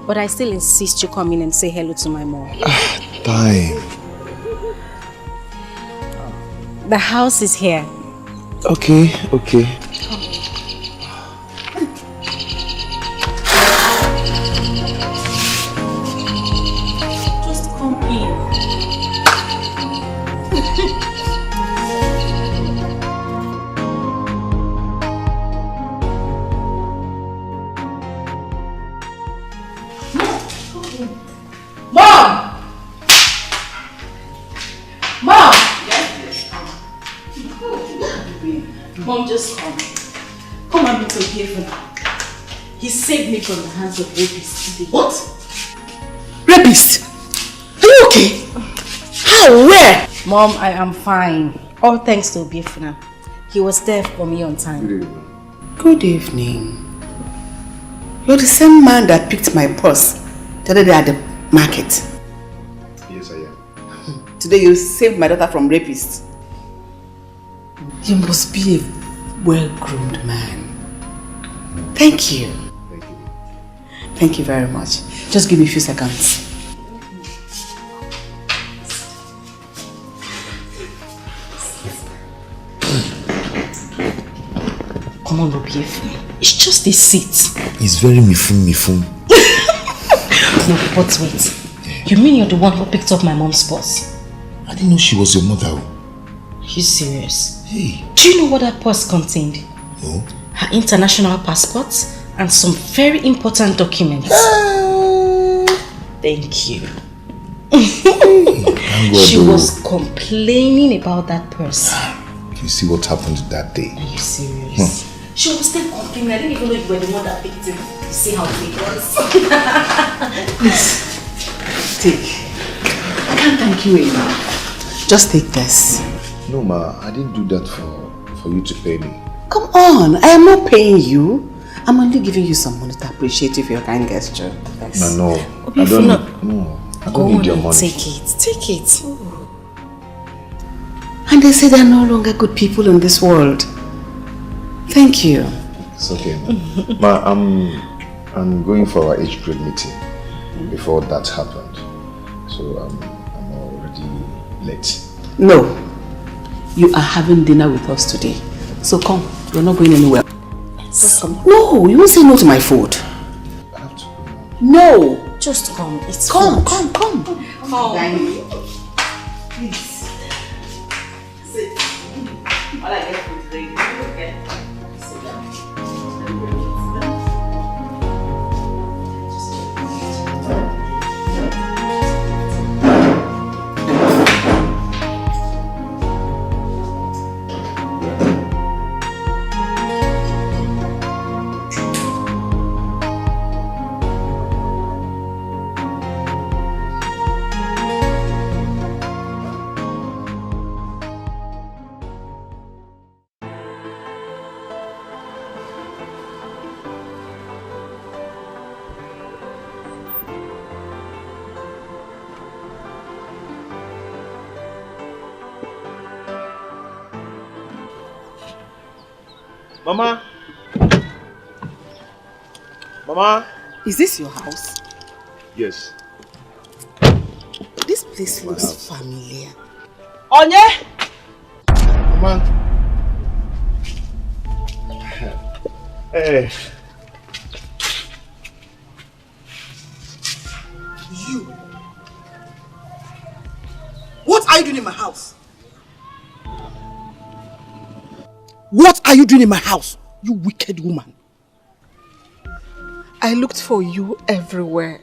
But I still insist you come in and say hello to my mom.
Time.
The house is here.
Okay.
Just come in.
Mom! Mom! Mom, just come. Come and meet Obi for now. He saved me from the hands of rapists today.
What? Rapist? Are you okay? How? Where?
Mom, I am fine. All thanks to Obiefuna. He was there for me on time.
Good evening. You're the same man that picked my purse the other day at the market.
Yes, I am.
Today you saved my daughter from rapists. You must be a well-groomed man. Thank you.
Thank you.
Thank you very much. Just give me a few seconds. Come on, Obiefuna. It's just a seat.
It's very mifum.
No, but wait. You mean you're the one who picked up my mom's purse?
I didn't know she was your mother.
Are you serious?
Hey.
Do you know what that purse contained?
No.
Her international passport and some very important documents. Thank you. She was complaining about that purse.
You see what happened that day?
Are you serious? She was still complaining. I didn't even know you were the one that picked him. You see how big it was.
Please, take. I can't thank you enough. Just take this.
No, Ma, I didn't do that for you to pay me.
Come on, I am not paying you. I'm only giving you some money to appreciate you for your kind gesture. Yes.
No. I don't need your money.
Take it.
And they say there are no longer good people in this world. Thank you.
It's okay, Ma. Ma, I'm going for our age grade meeting before that happened. So I'm already late.
No. You are having dinner with us today. So come. You're not going anywhere. Just come. No, you won't say no to my food.
I have to go.
No.
Just come. It's
Come.
food.
Come.
Come.
Please. Sit. All I get food today. Okay. Sit down.
Mama! Mama!
Is this your house?
Yes.
This place looks familiar.
Onye!
Mama! Hey.
You! What are you doing in my house? What are you doing in my house, you wicked woman?
I looked for you everywhere.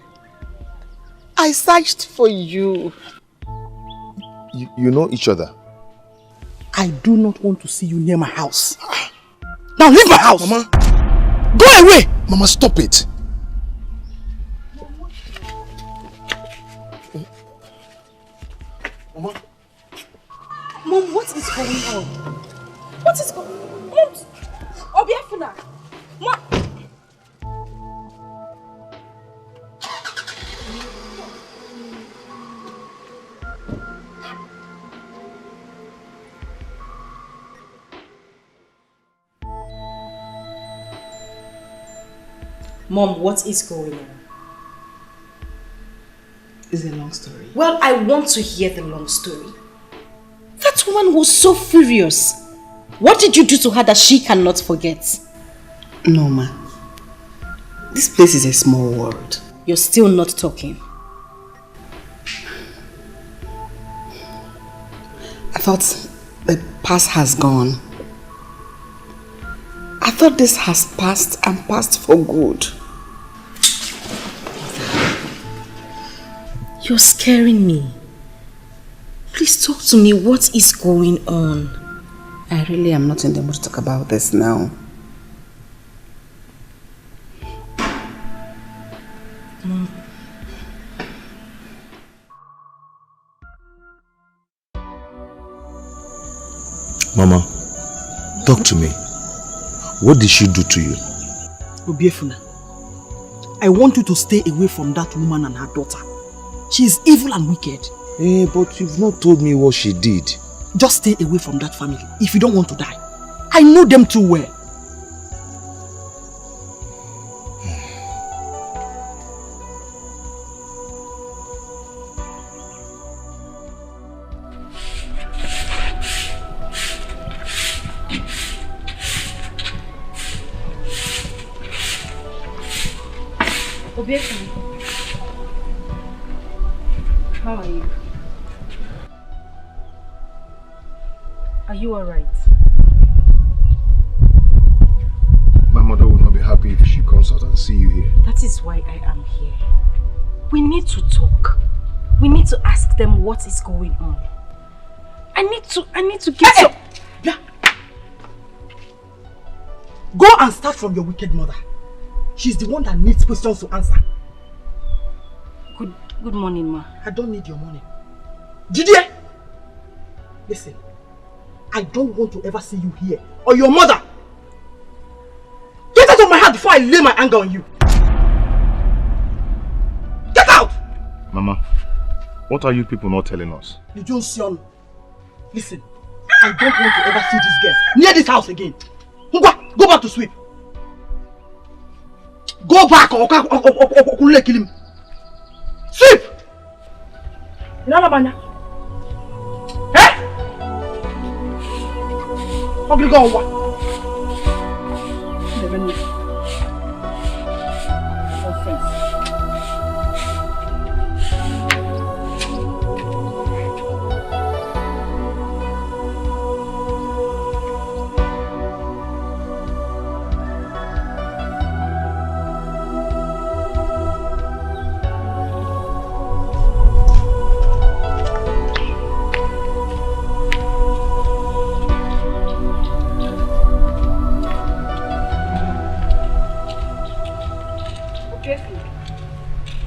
I searched for you.
You know each other?
I do not want to see you near my house. Now leave my house!
Mama!
Go away!
Mama, stop it!
Mom, what is going on? What is going on? Mom! Obiafuna! Mom! Mom, what is going on?
It's a long story.
Well, I want to hear the long story. That woman was so furious. What did you do to her that she cannot forget?
No, ma. This place is a small world.
You're still not talking.
I thought the past has gone. I thought this has passed and passed for good.
You're scaring me. Please talk to me. What is going on?
I really am not in the mood to talk about this now.
Mama, talk to me. What did she do to you?
Obiefuna, I want you to stay away from that woman and her daughter. She is evil and wicked.
But you've not told me what she did.
Just stay away from that family if you don't want to die. I know them too well.
Obiefuna, how are you? Are you alright?
My mother will not be happy if she comes out and see you here.
That is why I am here. We need to talk. We need to ask them what is going on. I need to get some...
Yeah. Go and start from your wicked mother. She's the one that needs questions to answer.
Good morning, ma.
I don't need your money. Jide! Listen, I don't want to ever see you here or your mother. Get out of my heart before I lay my anger on you. Get out!
Mama, what are you people not telling us?
Listen, I don't want to ever see this girl near this house again. Go back to sweep. Go back or kill him. Sweep! Eh? Okay, go on.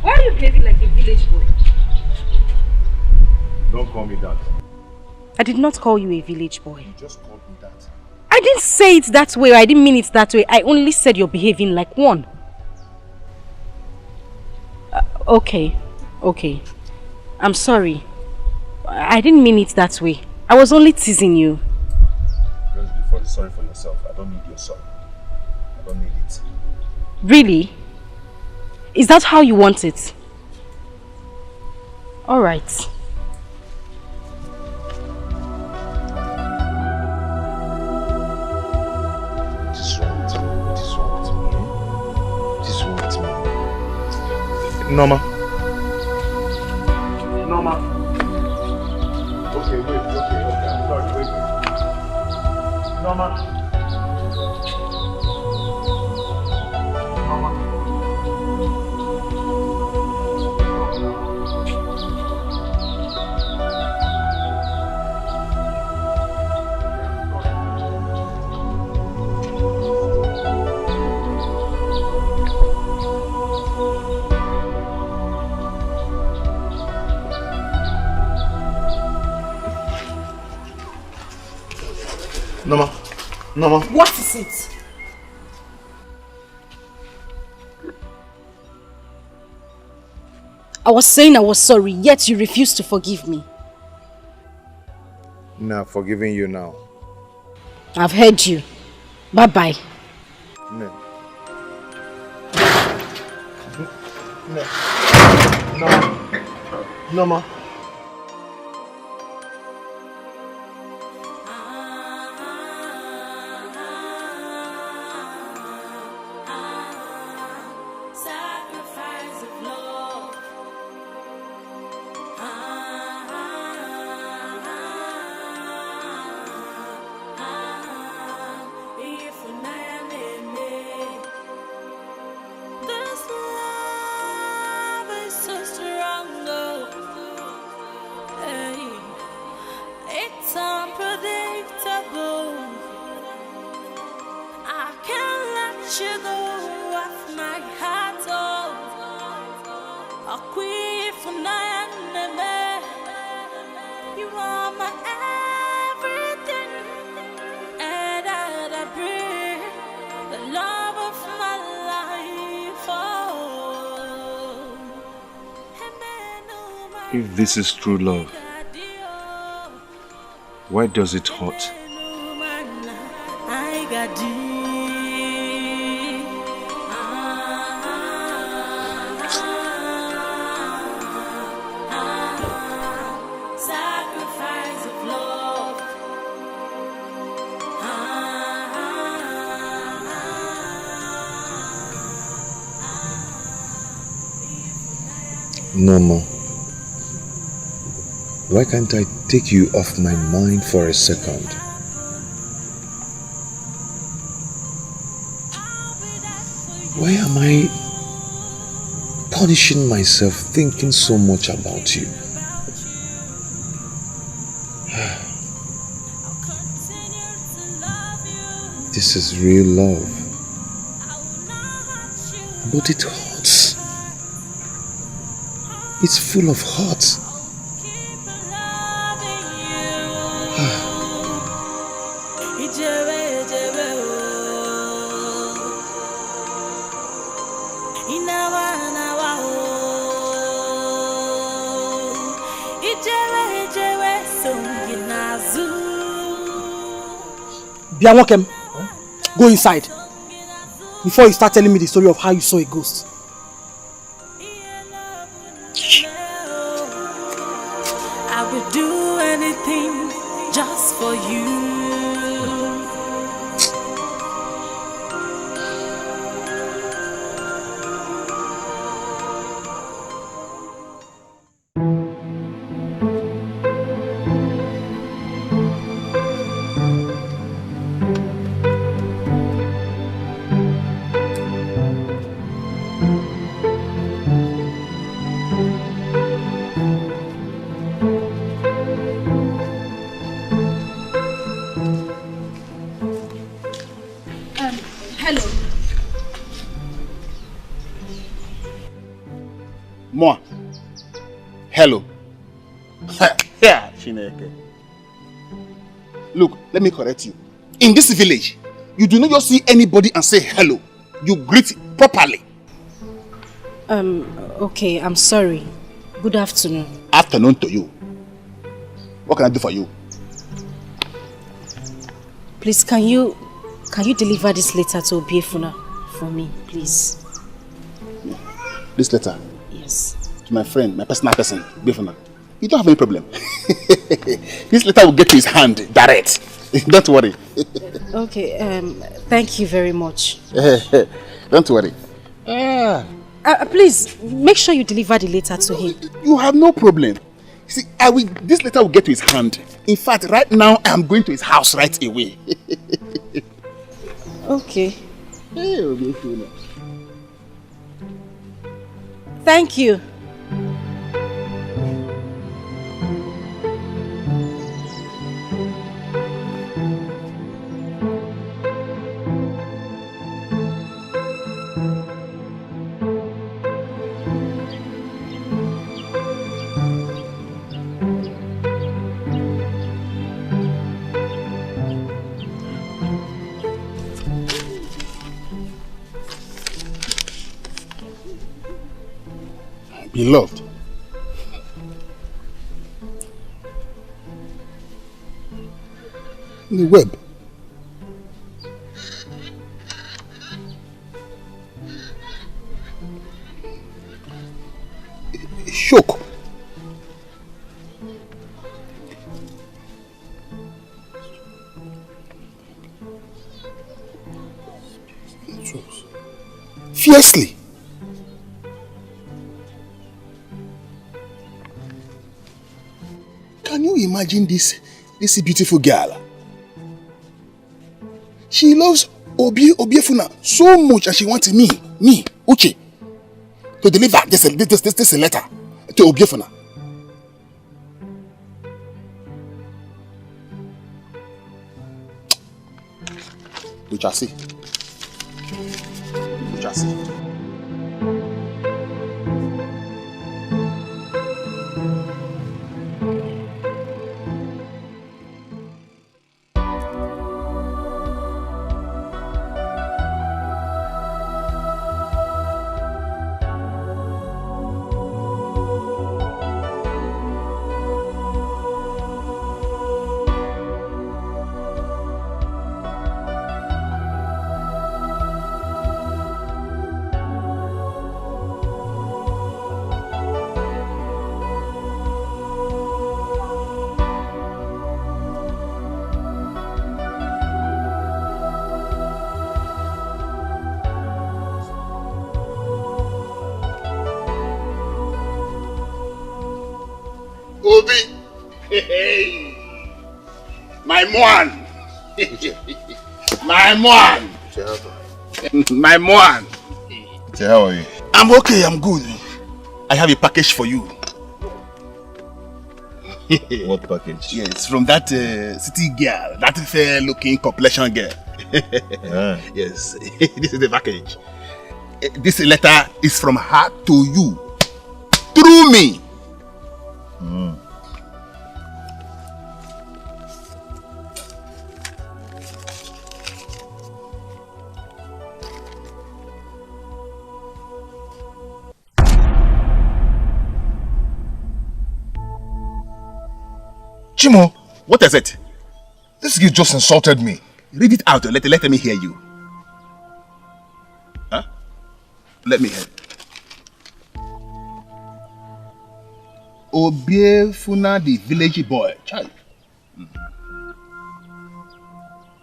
Why are you behaving like a village boy?
Don't call me that.
I did not call you a village boy.
You just called me that.
I didn't say it that way. I didn't mean it that way. I only said you're behaving like one. Okay. I'm sorry. I didn't mean it that way. I was only teasing you.
Just before
sorry for yourself. I don't need your sorry. I don't need it.
Really? Is that how you want it? All right.
What is wrong with me? What is wrong with me? What is wrong with me?
Norma. Norma. Okay, wait. Okay. I'm sorry. Wait. Norma. Norma.
What is it?
I was saying I was sorry, yet you refused to forgive me.
Nah, forgiving you now.
I've heard you. Bye-bye.
No.
Norma. If this is true love, why does it hurt?
Norma, why can't I take you off my mind for a second? Why am I punishing myself thinking so much about you? This is real love, but it hurts. It's full of hurt.
Biamokem, go inside before you start telling me the story of how you saw a ghost.
I would do anything just for you.
Moi. Hello. Yeah, Chineke. Look, let me correct you. In this village, you do not just see anybody and say hello. You greet properly.
Okay, I'm sorry. Good afternoon.
Afternoon to you. What can I do for you?
Please, can you deliver this letter to Obiefuna for me, please?
This letter?
Yes.
To my friend, my personal person, Obiefuna. You don't have any problem. This letter will get to his hand direct. Don't worry.
Okay, thank you very much.
Don't worry.
Please, make sure you deliver the letter to him.
You have no problem. See, this letter will get to his hand. In fact, right now, I am going to his house right away.
Okay.
Hey, Obiefuna.
Thank you.
Beloved, the web. Shock. Fiercely. Can you imagine this beautiful girl? She loves Obiefuna so much and she wants me, Uche, to deliver this letter to Obiefuna. We shall see. We shall see. Obi, hey, my man, my man, my man.
How are you?
I'm okay, I'm good. I have a package for you.
What package?
Yes, from that city girl, that fair-looking complexion girl. Yes, this is the package. This letter is from her to you, through me.
Chimo,
what is it?
This kid just insulted me.
Read it out. Let me hear you. Huh? Let me hear. Obiefuna, the village boy. Child.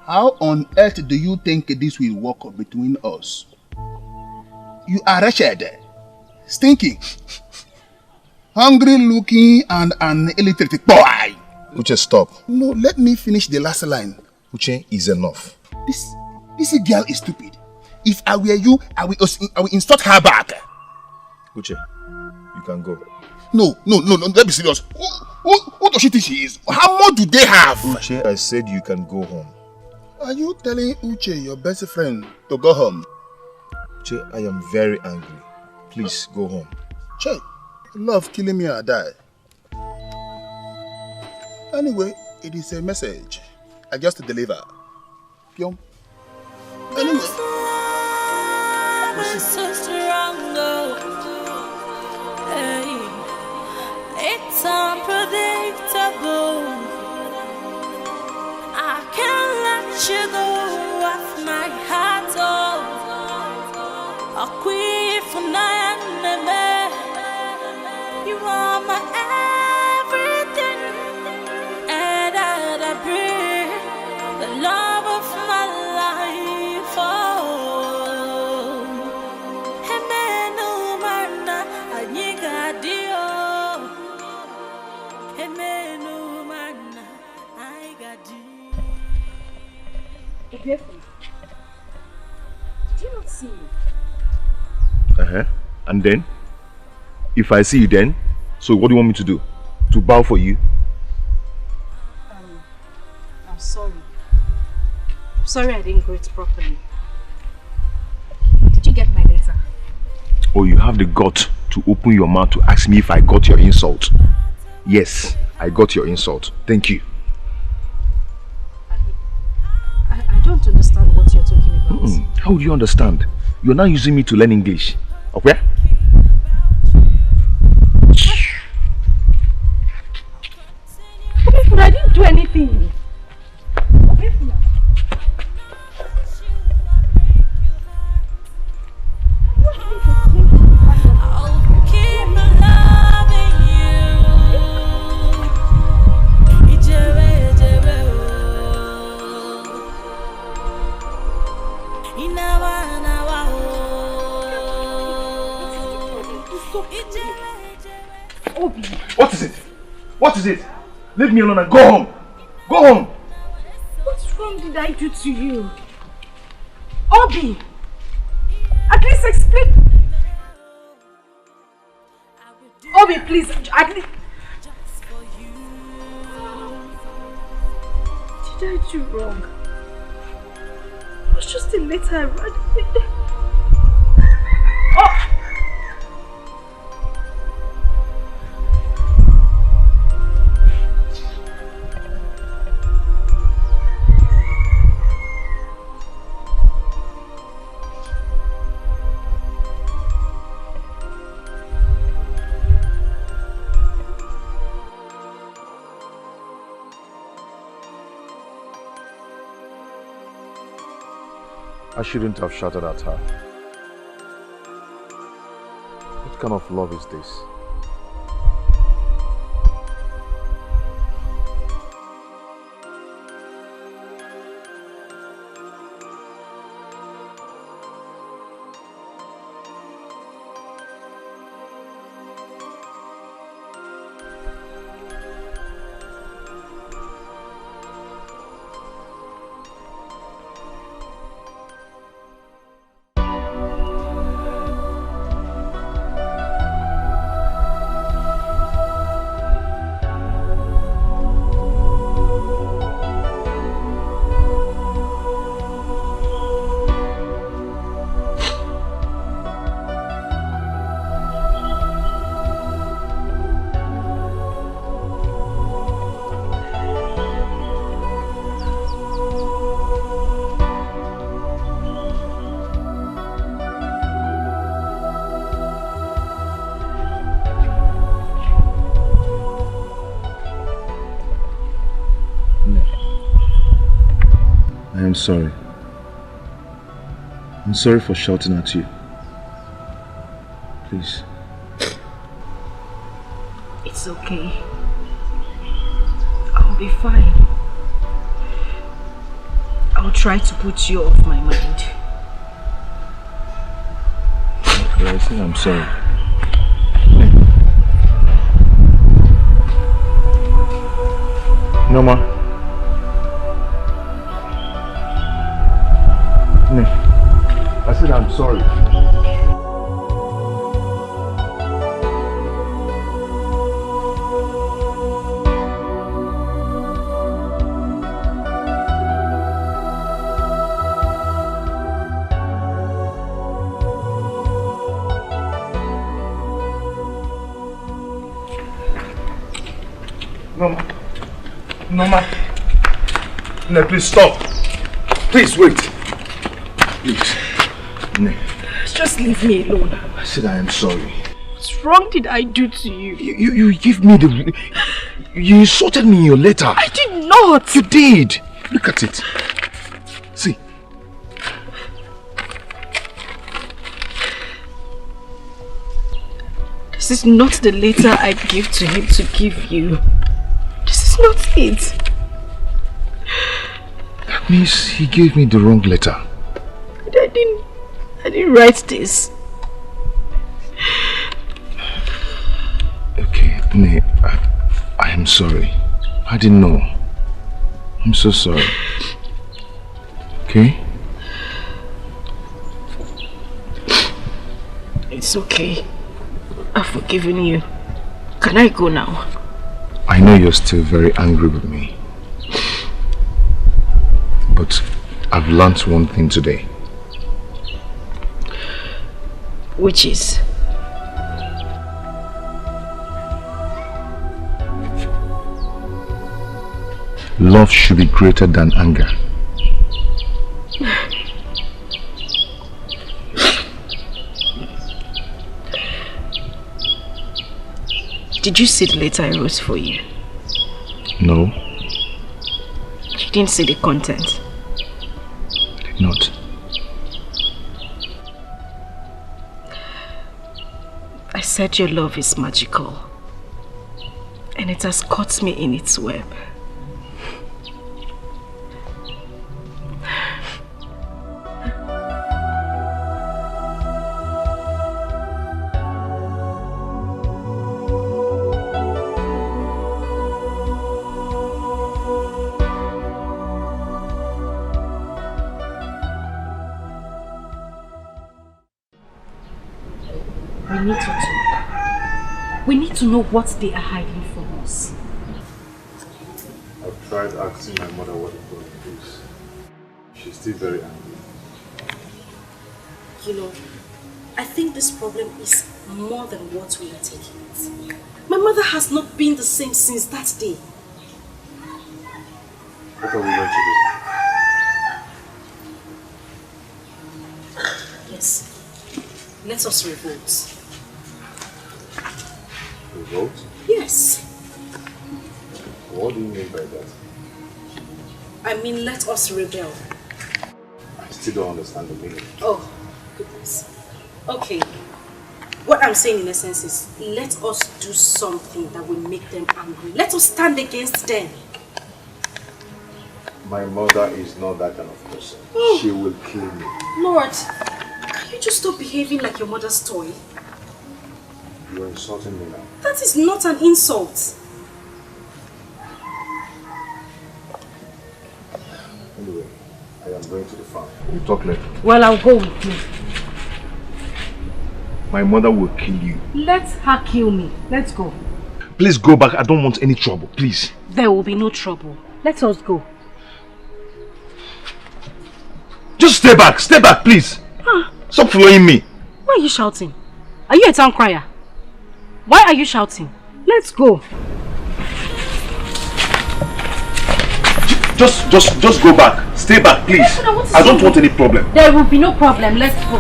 How on earth do you think this will work between us? You are wretched, stinking, hungry looking, and an illiterate boy.
Uche, stop.
No, let me finish the last line.
Uche, is enough.
This girl is stupid. If I were you, I will insult her back.
Uche, you can go.
No, let's be serious. Who does she think she is? How much do they have?
Uche, I said you can go home.
Are you telling Uche, your best friend, to go home?
Uche, I am very angry. Please, go home.
Che, love killing me or die. Anyway, it is a message. I just deliver. Pyom. Anyway.
So strong, oh. Hey. It's unpredictable. I can't let you
see you.
And then? If I see you then, so what do you want me to do? To bow for you?
I'm sorry. I'm sorry I didn't greet properly. Did you get my letter?
Oh, you have the gut to open your mouth to ask me if I got your insult. Yes, I got your insult. Thank you.
I don't understand what you're talking about.
How would you understand? You're now using me to learn English. Okay?
But I didn't do anything.
What is it? What is it? Leave me alone and go home. Go home.
What wrong did I do to you? Obi! At least explain. Obi, please, at least. Did I do wrong? It was just a letter I read. Oh!
I shouldn't have shouted at her. What kind of love is this?
I'm sorry. I'm sorry for shouting at you. Please.
It's okay. I'll be fine. I'll try to put you off my mind.
Okay, I think I'm sorry. No, ma. I said I'm sorry. No, no, please stop. Please wait. Please.
Just leave me alone.
I said I am sorry.
What wrong did I do to you?
You give me the... You insulted me in your letter.
I did not.
You did. Look at it. See.
This is not the letter I gave to him to give you. This is not it.
That means he gave me the wrong letter.
I didn't write this.
Okay, Nate, I am sorry. I didn't know. I'm so sorry. Okay?
It's okay. I've forgiven you. Can I go now?
I know you're still very angry with me. But I've learned one thing today.
Which is?
Love should be greater than anger.
Did you see the letter I wrote for you?
No.
You didn't see the content?
I did not.
I said your love is magical. And it has caught me in its web. We need to talk. We need to know what they are hiding from us.
I've tried asking my mother what the problem is. She's still very angry.
You know, I think this problem is more than what we are taking it. My mother has not been the same since that day.
What are we going to do?
Yes. Let us revolt.
Revolt?
Yes.
What do you mean by that?
I mean, let us rebel.
I still don't understand the meaning.
Oh, goodness. Okay. What I'm saying in essence is, let us do something that will make them angry. Let us stand against them.
My mother is not that kind of person.
Oh.
She will kill me.
Lord, can you just stop behaving like your mother's toy?
You're insulting me now.
That is not an insult.
Anyway, I am going to the farm. We'll talk later.
Well, I'll go with you.
My mother will kill you.
Let her kill me. Let's go.
Please go back. I don't want any trouble. Please.
There will be no trouble. Let us go.
Just stay back. Stay back, please.
Huh?
Stop following me.
Why are you shouting? Are you a town crier? Why are you shouting? Let's go.
Just go back. Stay back, please. I don't want any problem.
There will be no problem. Let's go.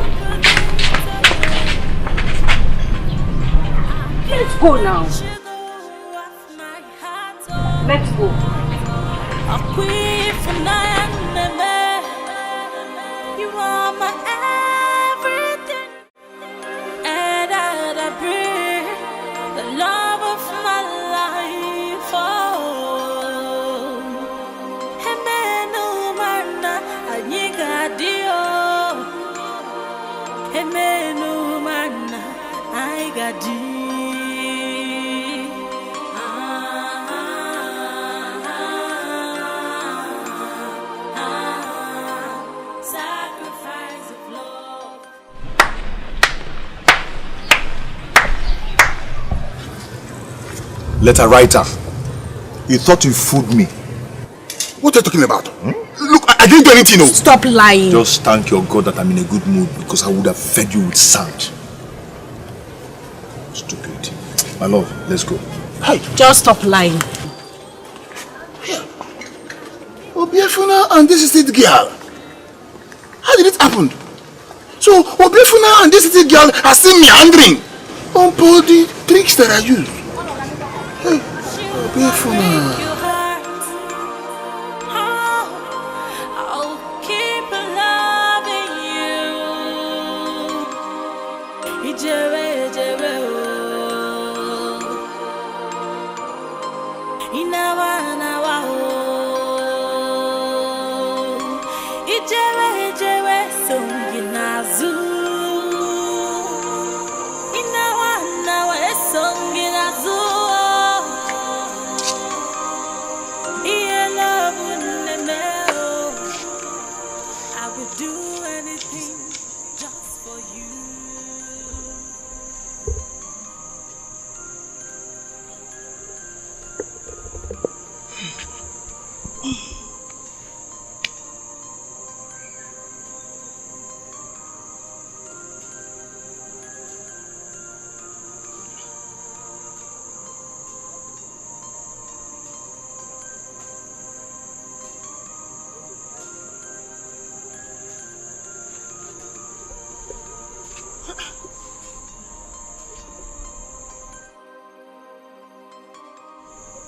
Let's go now. Let's go.
You are my everything, and I breathe the love of my life. Oh, Hemenu mana anyigadio, Hemenu mana aigadi.
Letter writer, you thought you fooled me. What are you talking about? Look, I didn't do anything. No.
Stop lying.
Just thank your God that I'm in a good mood, because I would have fed you with sand. Stupid. My love, let's go.
Hey, just stop lying.
Obiefuna and this is it girl. How did it happen? So Obiefuna and this is it girl are still meandering on all the tricks that I use. Hey, Obiefuna.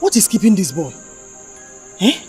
What is keeping this boy? Eh?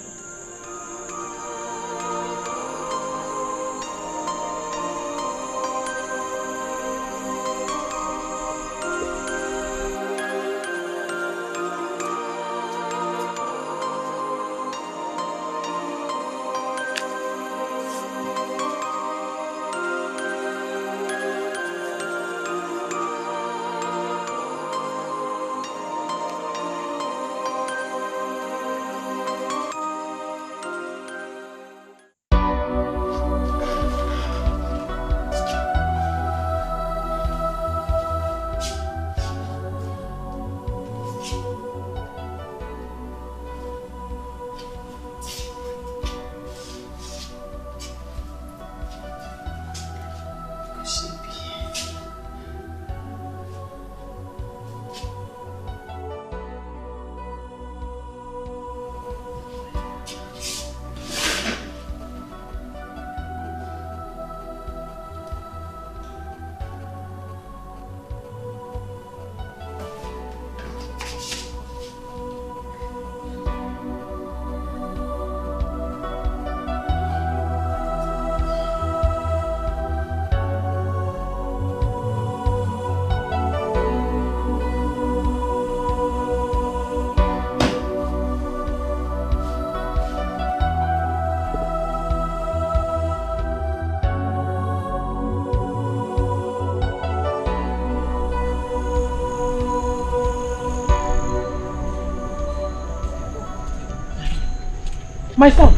My son.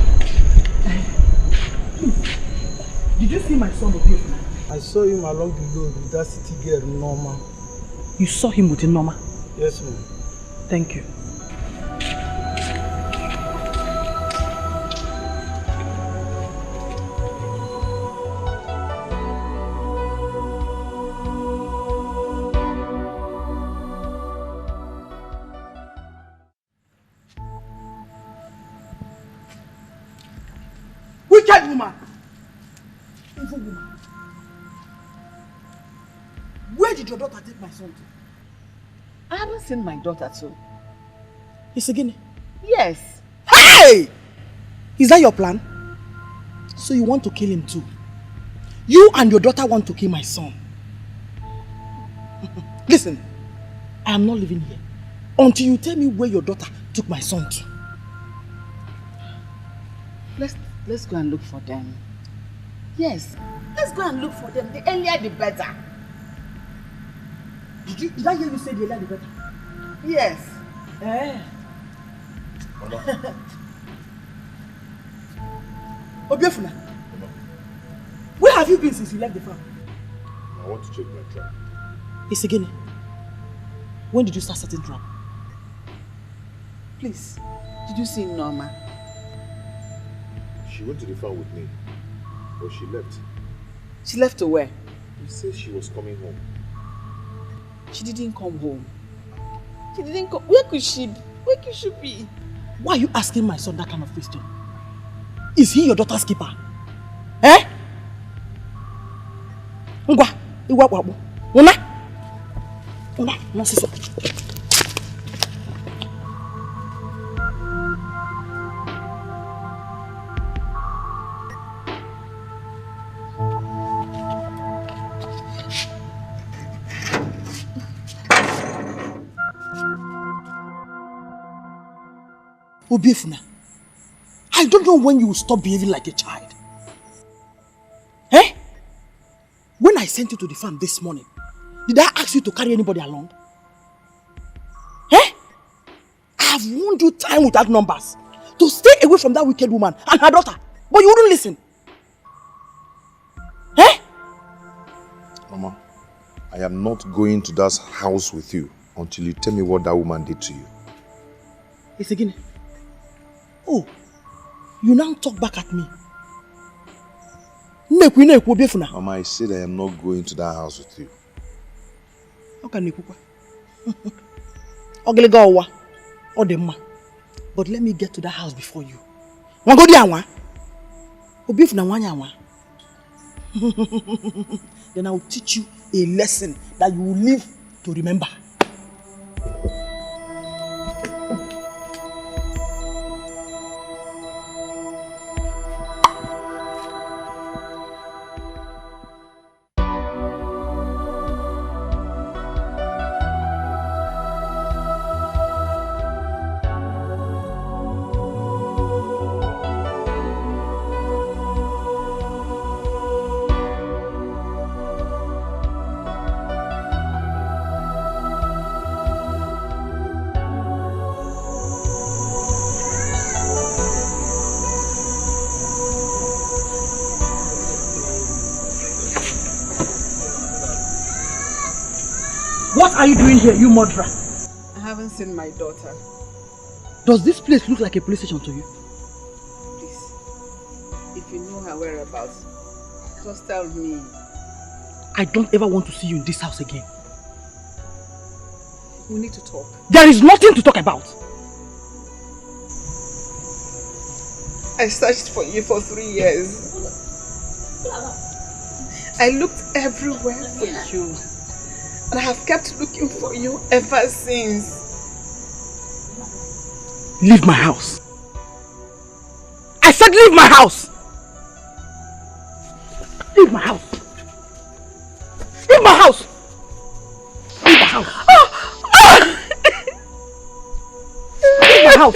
Did you see my son Obiefuna?
I saw him along the road with that city girl, Norma.
You saw him with Norma?
Yes, ma'am.
Thank you. Wicked woman! Evil woman! Where did your daughter take my son to?
I haven't seen my daughter too.
It's again?
Yes.
Hey! Is that your plan? So you want to kill him too? You and your daughter want to kill my son. Listen, I am not living here until you tell me where your daughter took my son to.
Let's go and look for them. Yes, let's go and look for them. The earlier the better.
Did I hear you say the earlier the better?
Yes.
Eh. Obiefuna, where have you been since you left the farm?
I want to check my trap.
It's again. When did you start setting trap?
Please, did you see Norma?
She went to the farm with me, but she left.
She left to where?
She said she was coming home.
She didn't come home. She didn't come. Where could she be?
Why are you asking my son that kind of question? Is he your daughter's keeper? Eh? Ngwa, iwa wabo. Una? No siso. Obiefuna, I don't know when you will stop behaving like a child. Eh? When I sent you to the farm this morning, did I ask you to carry anybody along? Eh? I have warned you time without numbers to stay away from that wicked woman and her daughter, but you wouldn't listen. Eh?
Mama, I am not going to that house with you until you tell me what that woman did to you.
It's again. Oh, you now talk back at me.
Mama, I said I am not going to that house with you.
How can you cook? But let me get to that house before you. Then I will teach you a lesson that you will live to remember. What are you doing here, you murderer?
I haven't seen my daughter.
Does this place look like a police station to you?
Please, if you know her whereabouts, just tell me.
I don't ever want to see you in this house again.
We need to talk.
There is nothing to talk about.
I searched for you for 3 years. I looked everywhere for you. And I have kept looking for you ever since.
Leave my house. I said leave my house. Leave my house. Leave my house. Leave my house. Leave my house.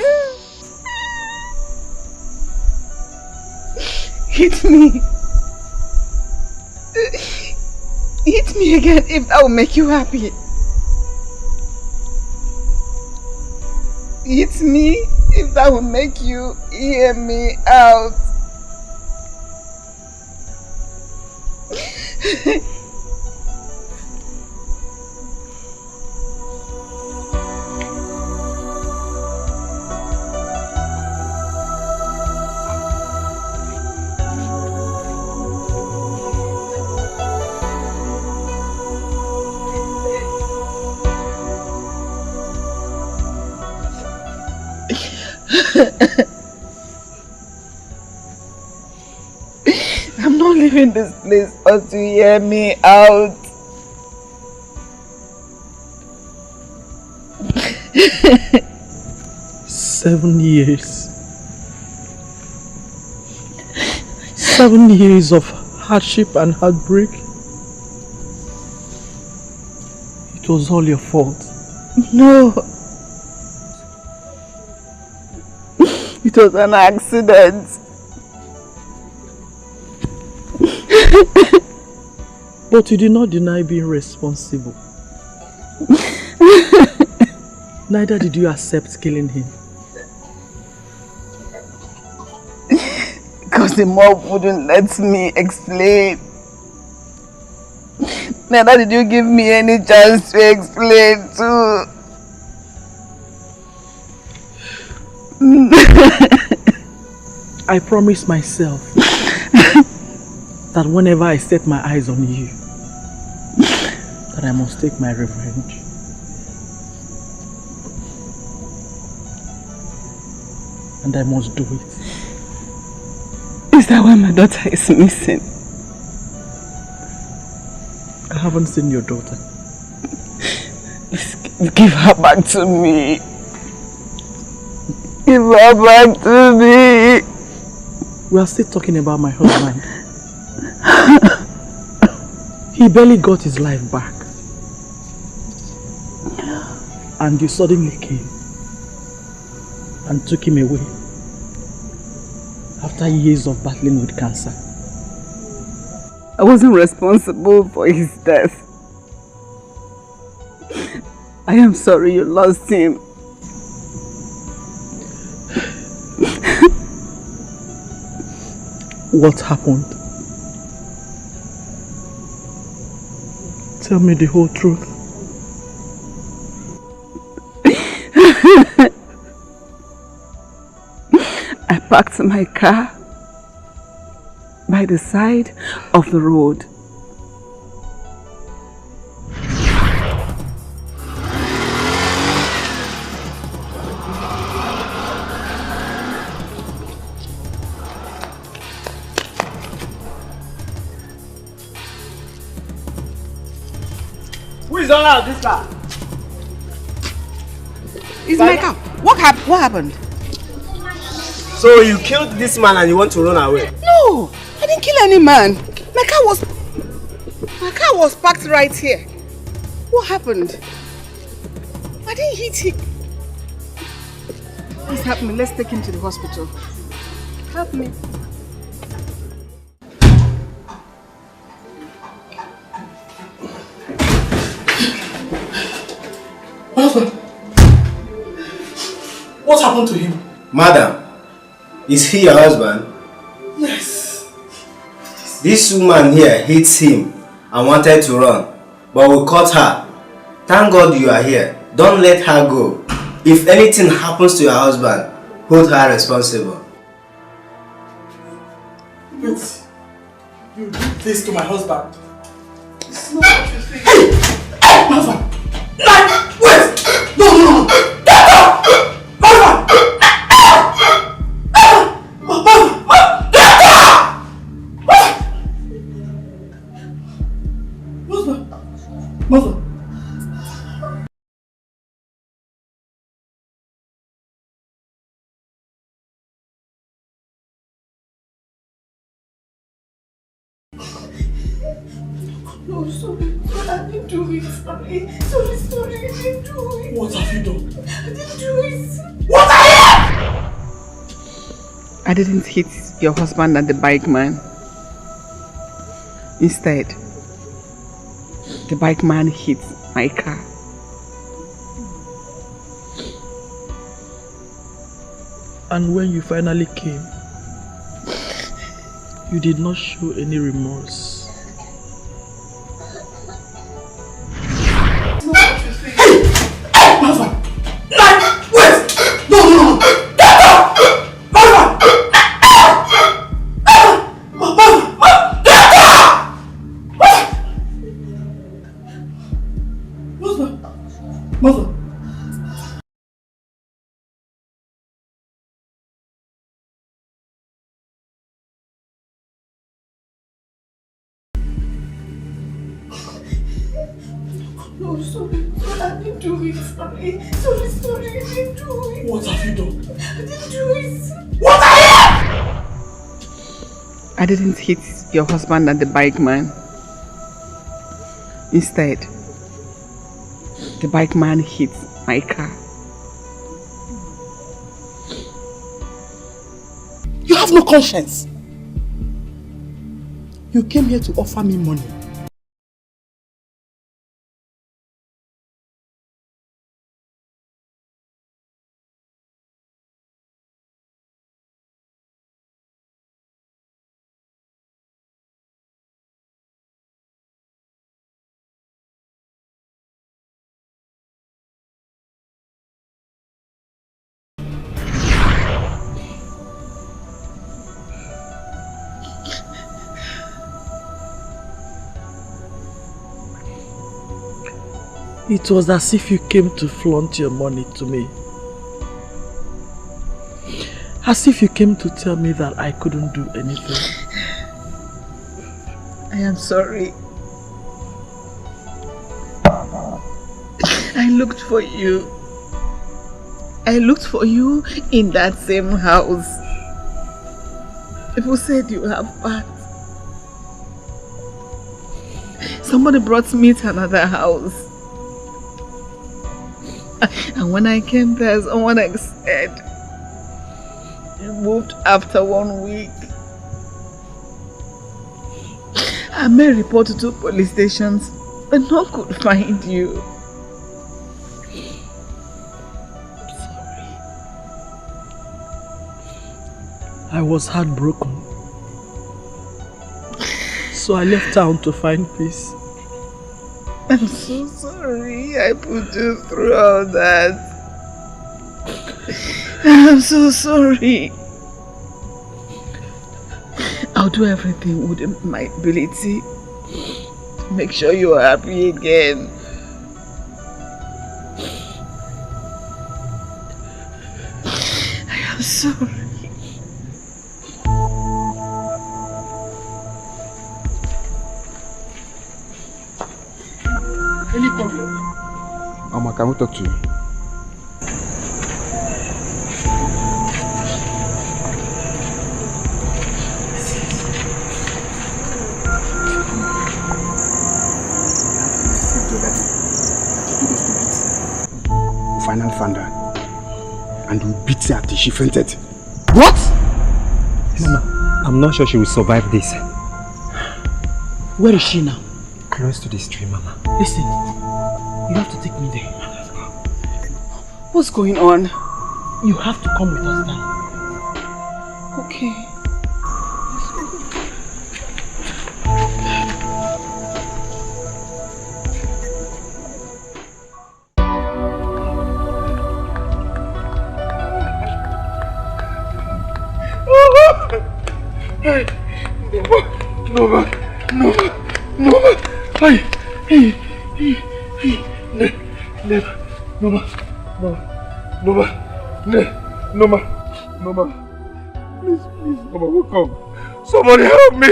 Hit me. Hit me again if that will make you happy. Hit me if that will make you hear me out. I'm not leaving this place until you hear me out.
Seven years. 7 years of hardship and heartbreak. It was all your fault.
No. It was an accident.
But you did not deny being responsible. Neither did you accept killing him.
Because the mob wouldn't let me explain. Neither did you give me any chance to explain too.
I promised myself that whenever I set my eyes on you, that I must take my revenge. And I must do it.
Is that why my daughter is missing?
I haven't seen your daughter.
Please give her back to me. Give her back to me.
We are still talking about my husband. He barely got his life back. And you suddenly came and took him away after years of battling with cancer.
I wasn't responsible for his death. I am sorry you lost him.
What happened? Tell me the whole truth.
I parked my car by the side of the road.
Who is all out this car?
It's my car. What happened?
So you killed this man and you want to run away?
No, I didn't kill any man. My car was parked right here. What happened? I didn't hit him. Please help me. Let's take him to the hospital. Help me.
What happened to him?
Madam, is he your husband?
Yes.
This woman here hit him and wanted to run, but we caught her Thank God you are here. Don't let her go. If anything happens to your husband, hold her responsible.
Wait. You did this to my husband?
It's not what you think.
Hey! Martha! Wait! No! Get up! Martha! Mother!
No, sorry. I didn't do it. Sorry. Sorry. I didn't do it.
What have you done?
I didn't do it.
What are you?
I didn't hit your husband and the bike man. Instead, the bike man hit my car.
And when you finally came, you did not show any remorse.
Hey! Martha! Wait! No! Get up! Martha! Get up! Mother!
No, sorry. I didn't do it. Sorry. I didn't do it.
What have you done?
I didn't do it.
What are you?
I didn't hit your husband and the bike man. Instead, the bike man hit my car.
You have no conscience. You came here to offer me money.
It was as if you came to flaunt your money to me. As if you came to tell me that I couldn't do anything.
I am sorry. I looked for you. I looked for you in that same house. People said you have bad. Somebody brought me to another house. And when I came there, someone said you moved after 1 week. I made a report to 2 police stations, but no one could find you.
I was heartbroken. So I left town to find peace.
I'm so sorry I put you through all that. I'm so sorry. I'll do everything within my ability to make sure you are happy again. I am sorry.
Any problem?
Mama, can we talk to you? We finally found her. And we beat her till she fainted.
What?
Mama, I'm not sure she will survive this.
Where is she now?
Close to the stream, Mama.
Listen, you have to take me there.
What's going on?
You have to come with us now.
Okay.
Hey, Nova, hey, Nova, please, Nova, wake up. Somebody help me,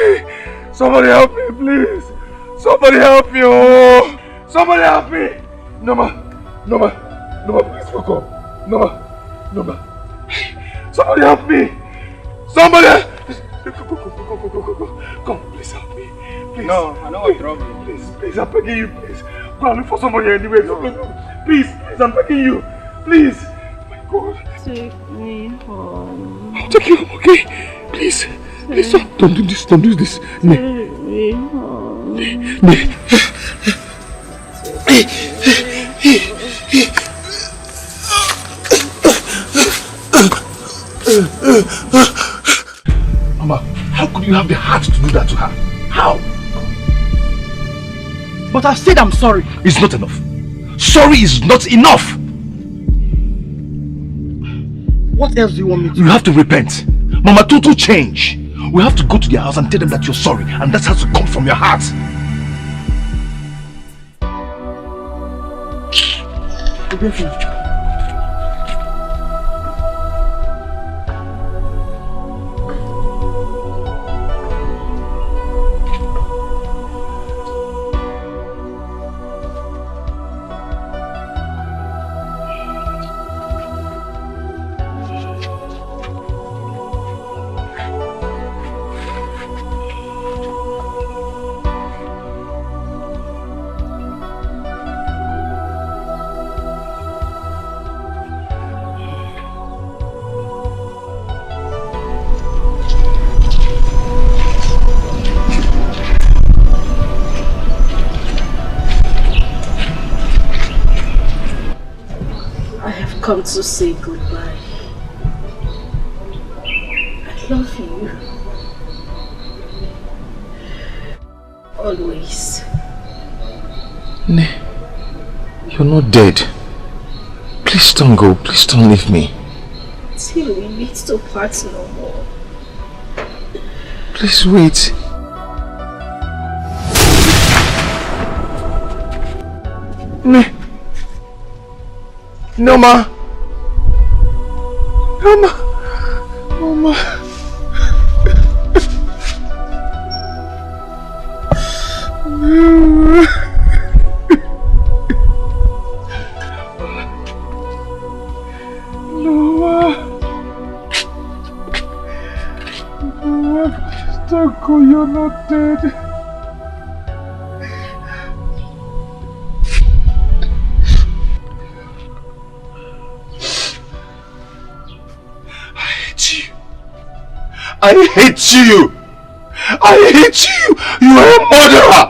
please. Somebody help me, oh. Somebody help me. Nova, please wake up. Nova, somebody help me. Somebody. Come, please help me. Please.
No, I know what's wrong.
Please, I'm begging you, please. Go and look for somebody anyway. No. Please, I'm begging you. Please. Oh my God.
Take me home.
I'll take you home, okay? Please. Please, don't do this. Take me home. Mama, how could you have the heart to do that to her? How?
But I've said I'm sorry.
It's not enough. Sorry is not enough.
What else do you want me to do?
You have to repent. Mama, total change. We have to go to their house and tell them that you're sorry, and that has to come from your heart.
Come to say goodbye. I love you. Always.
Ne, you're not dead. Please don't go. Please don't leave me.
Till we meet to part no more.
Please wait. Ne. No, ma. Mama. Don't go, you're not dead. I hate you! I hate you! You are a murderer!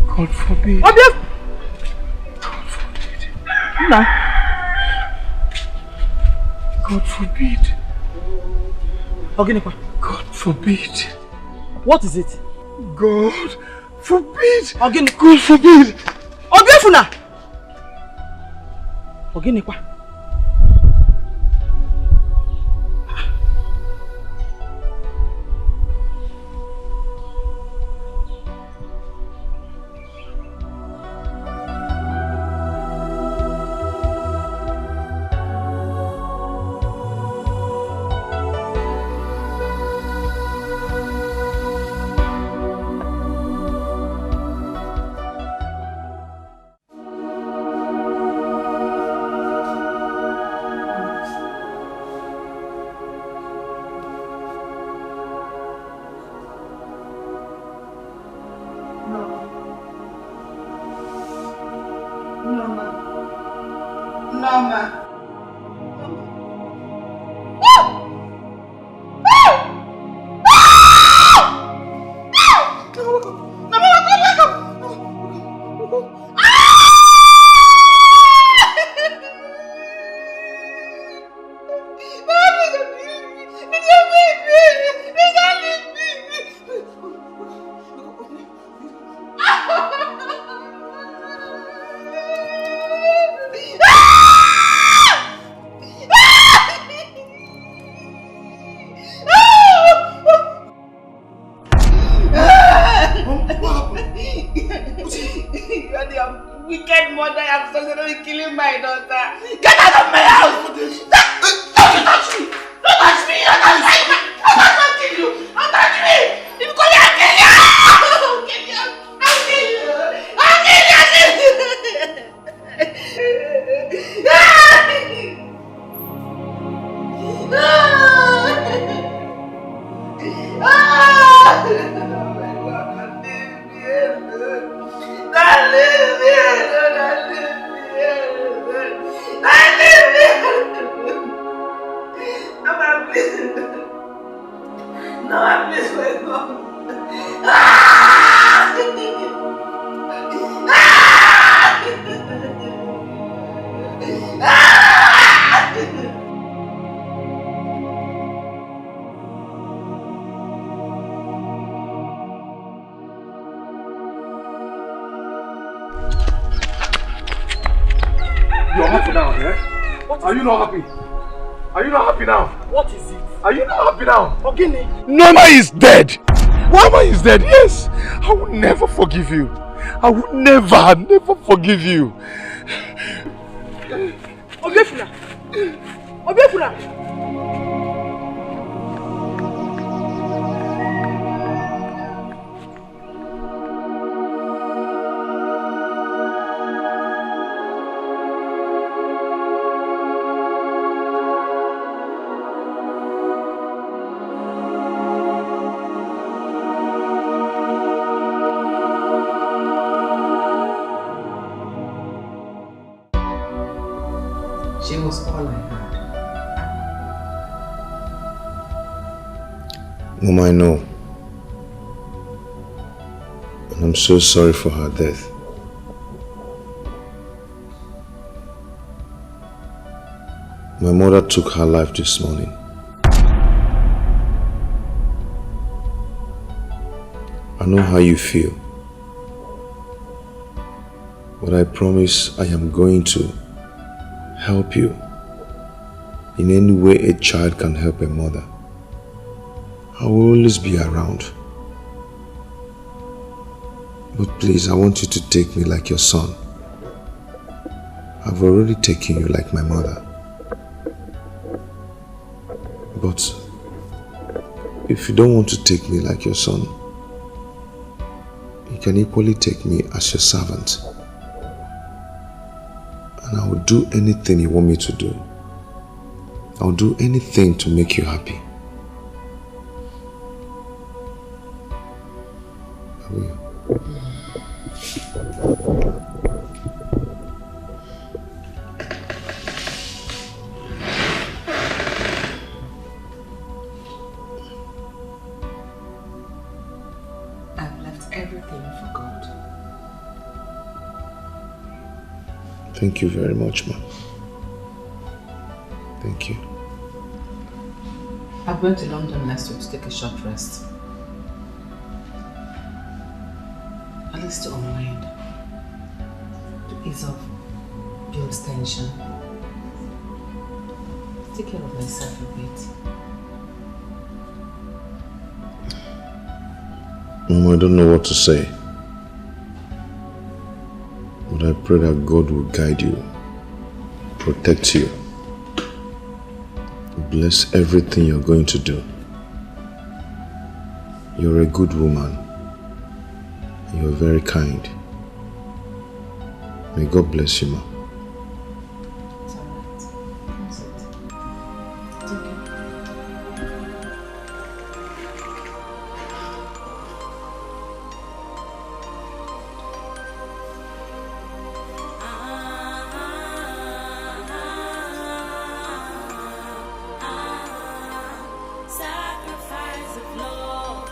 God forbid. God forbid.
Nah.
God forbid.
Oginekwa.
God forbid.
What is it?
God forbid.
Oginekwa.
God forbid.
Obiefuna. Oginekwa.
Norma. Wicked mother, I'm sorry for killing my daughter. Get out of my house! Don't touch me! Don't touch me! Don't touch me! I'll kill you! Don't touch me! If you call me, I'll kill you! I'll kill you! I'll kill you! I'll kill you! No, I'm just going home.
You're happy now, eh? Are you not happy? Are you not happy now?
What is it?
Are you not happy now?
Ogini.
Norma is dead! Norma is dead, yes! I will never forgive you. I will never forgive you.
Obiefuna! Obiefuna!
She was all I had.
Mom, I know. And I'm so sorry for her death. My mother took her life this morning. I know how you feel. But I promise I am going to help you in any way a child can help a mother. I will always be around. But please, I want you to take me like your son. I've already taken you like my mother. But if you don't want to take me like your son, you can equally take me as your servant. And I will do anything you want me to do. I'll do anything to make you happy. I will.
I've left everything for God.
Thank you very much, Ma. Thank you.
I'm going to London next week to take a short rest. At least to unwind. To ease off Bill's tension. Take care of myself a bit.
Mom, I don't know what to say. But I pray that God will guide you, protect you, bless everything you're going to do. You're a good woman. You're very kind. May God bless you, Ma.
It's alright. Come sit. It's okay.
Sacrifice of love.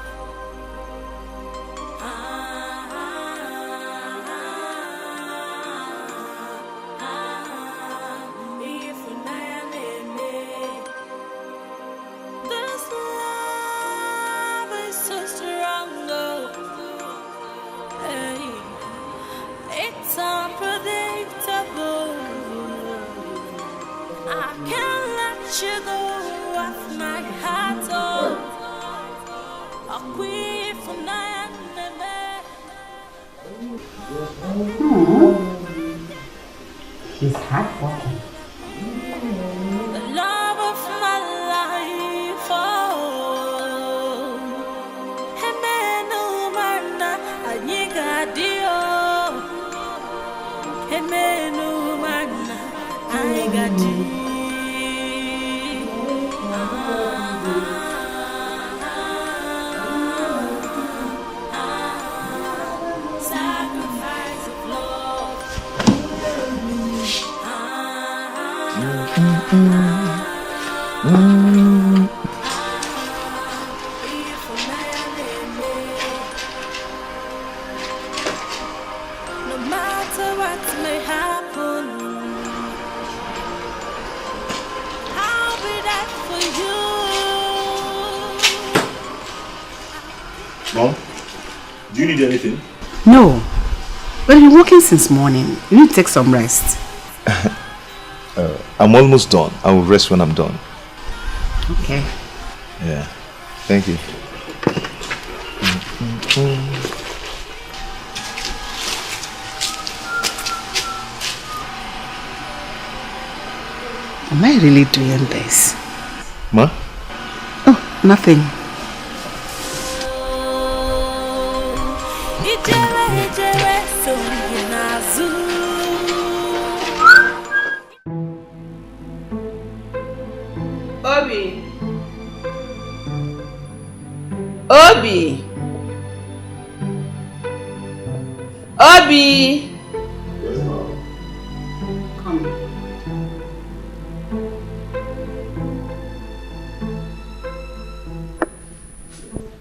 He's hardworking.
The love of my life, oh. Hemenu mana anyigadio. Hemenu mana anyigadio. Sacrifice of love. No matter what may happen, I'll be there for you.
Mom, do you need anything?
No. But you've been working since morning. You need to take some rest.
I'm almost done. I will rest when I'm done.
Okay.
Yeah. Thank you.
Am I really doing this?
Ma?
Oh, nothing. Obi! Obi! Obi! Come.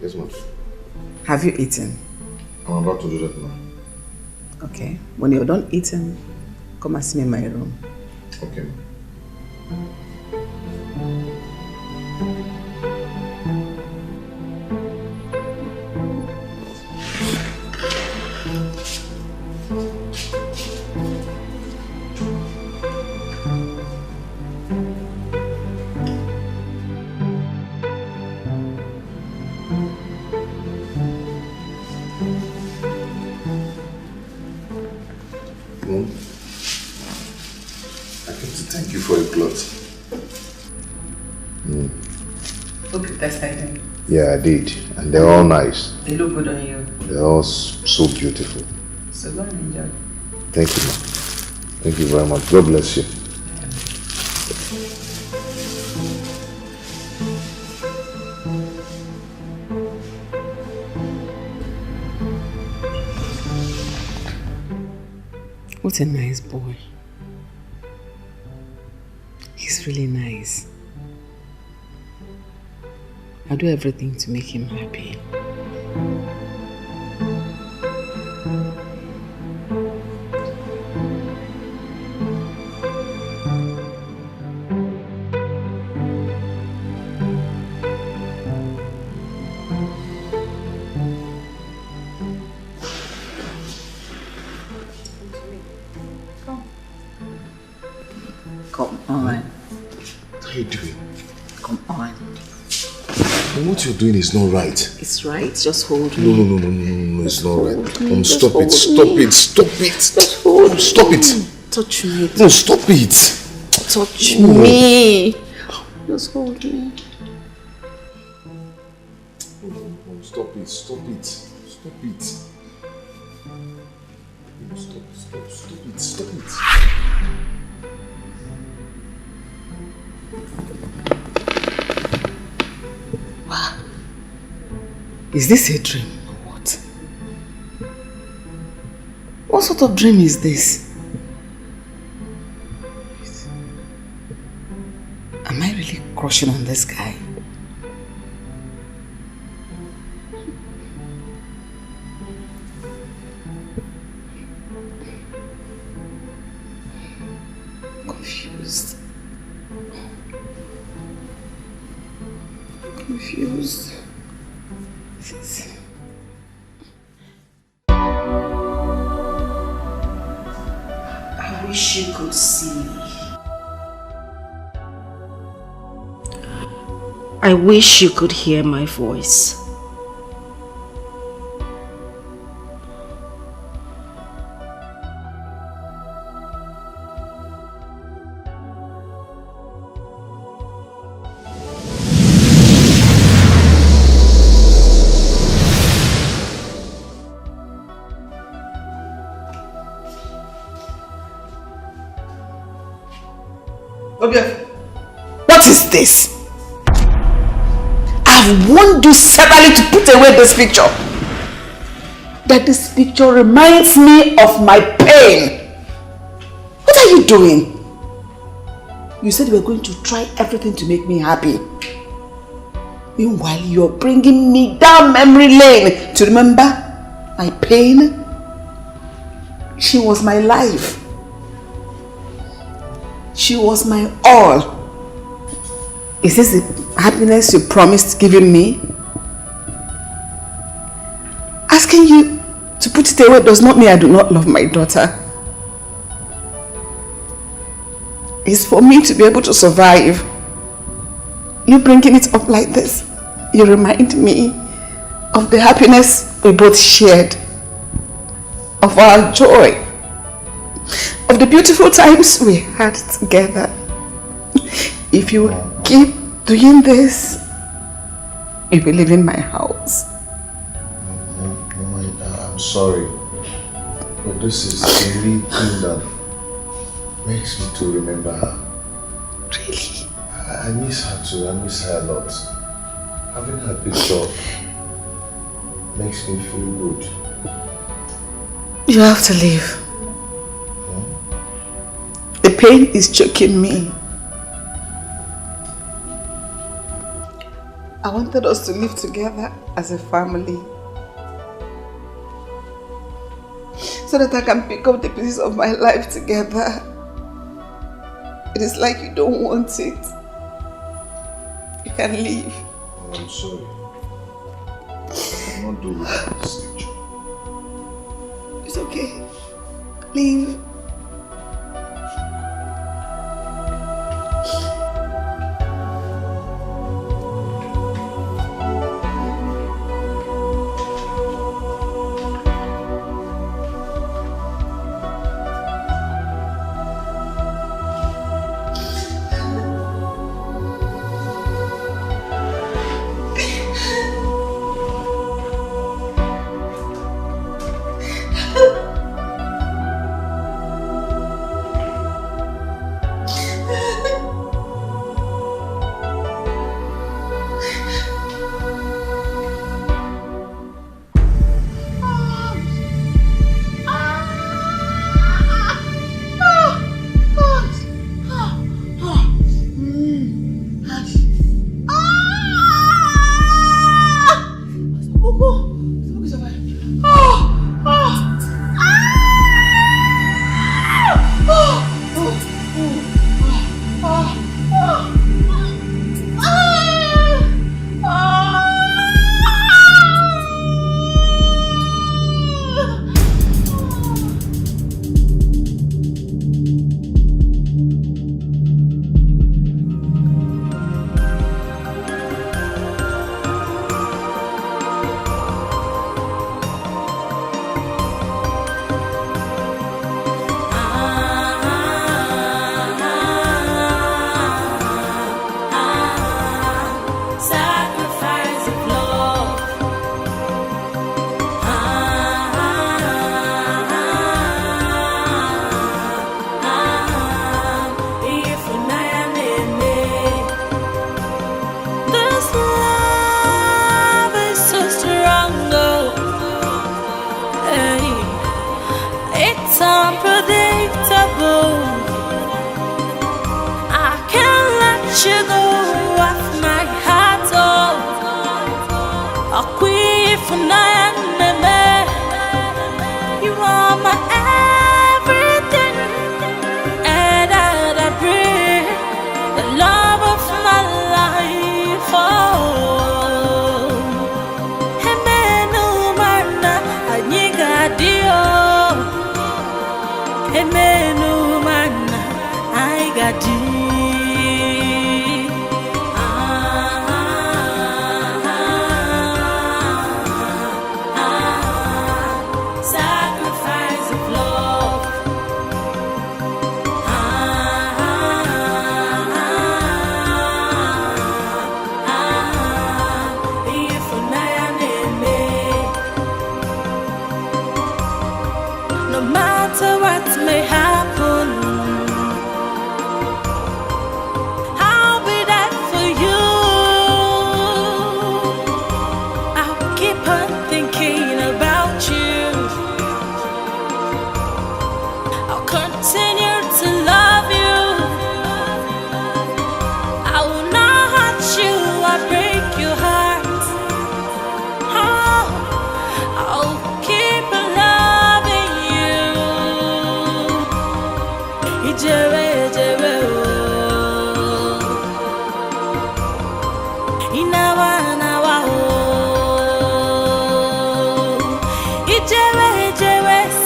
Yes, ma'am.
Have you eaten?
I'm about to do that now.
Okay. When you're done eating, come and see me in my room.
Okay, ma'am. Mom, I came to thank you for your clothes.
Hope you tested them.
Yeah, I did. And they're all nice.
They look good on you.
They're all so beautiful.
So go and enjoy.
Thank you, ma'am. Thank you very much. God bless you.
What a nice boy. He's really nice. I'll do everything to make him happy. Come on.
What are you doing?
Come on.
What you're doing is not right.
It's right. Just hold me.
No, it's not right. Stop
hold
it. Stop
me.
it. Stop it.
Just hold me.
Stop it.
Touch me.
No, stop it.
Touch me. Just hold me.
Stop it. Stop it. Stop it. Stop it.
Wow. Is this a dream or what? What sort of dream is this? Am I really crushing on this guy? Confused. I wish you could see. I wish you could hear my voice. What is this? I've warned you severally to put away this picture. That this picture reminds me of my pain. What are you doing? You said you were going to try everything to make me happy. Meanwhile, you're bringing me down memory lane to remember my pain. She was my life. She was my all. Is this the happiness you promised giving me? Asking you to put it away does not mean I do not love my daughter. It's for me to be able to survive. You bringing it up like this, you remind me of the happiness we both shared, of our joy, of the beautiful times we had together. If you keep doing this, you'll be leaving my house.
Mama, I'm sorry, but this is the only thing that makes me to remember her.
Really?
I miss her too. I miss her a lot. Having her picture makes me feel good.
You have to leave. The pain is choking me. I wanted us to live together as a family, so that I can pick up the pieces of my life together. It is like you don't want it. You can leave.
Oh, I'm sorry. I cannot do without this picture.
It's okay. Leave.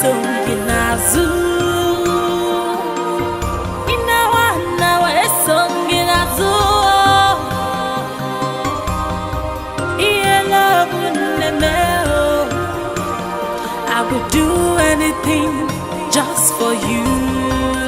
esonginazu. Inawa nawa esonginazu. I would do anything just for you.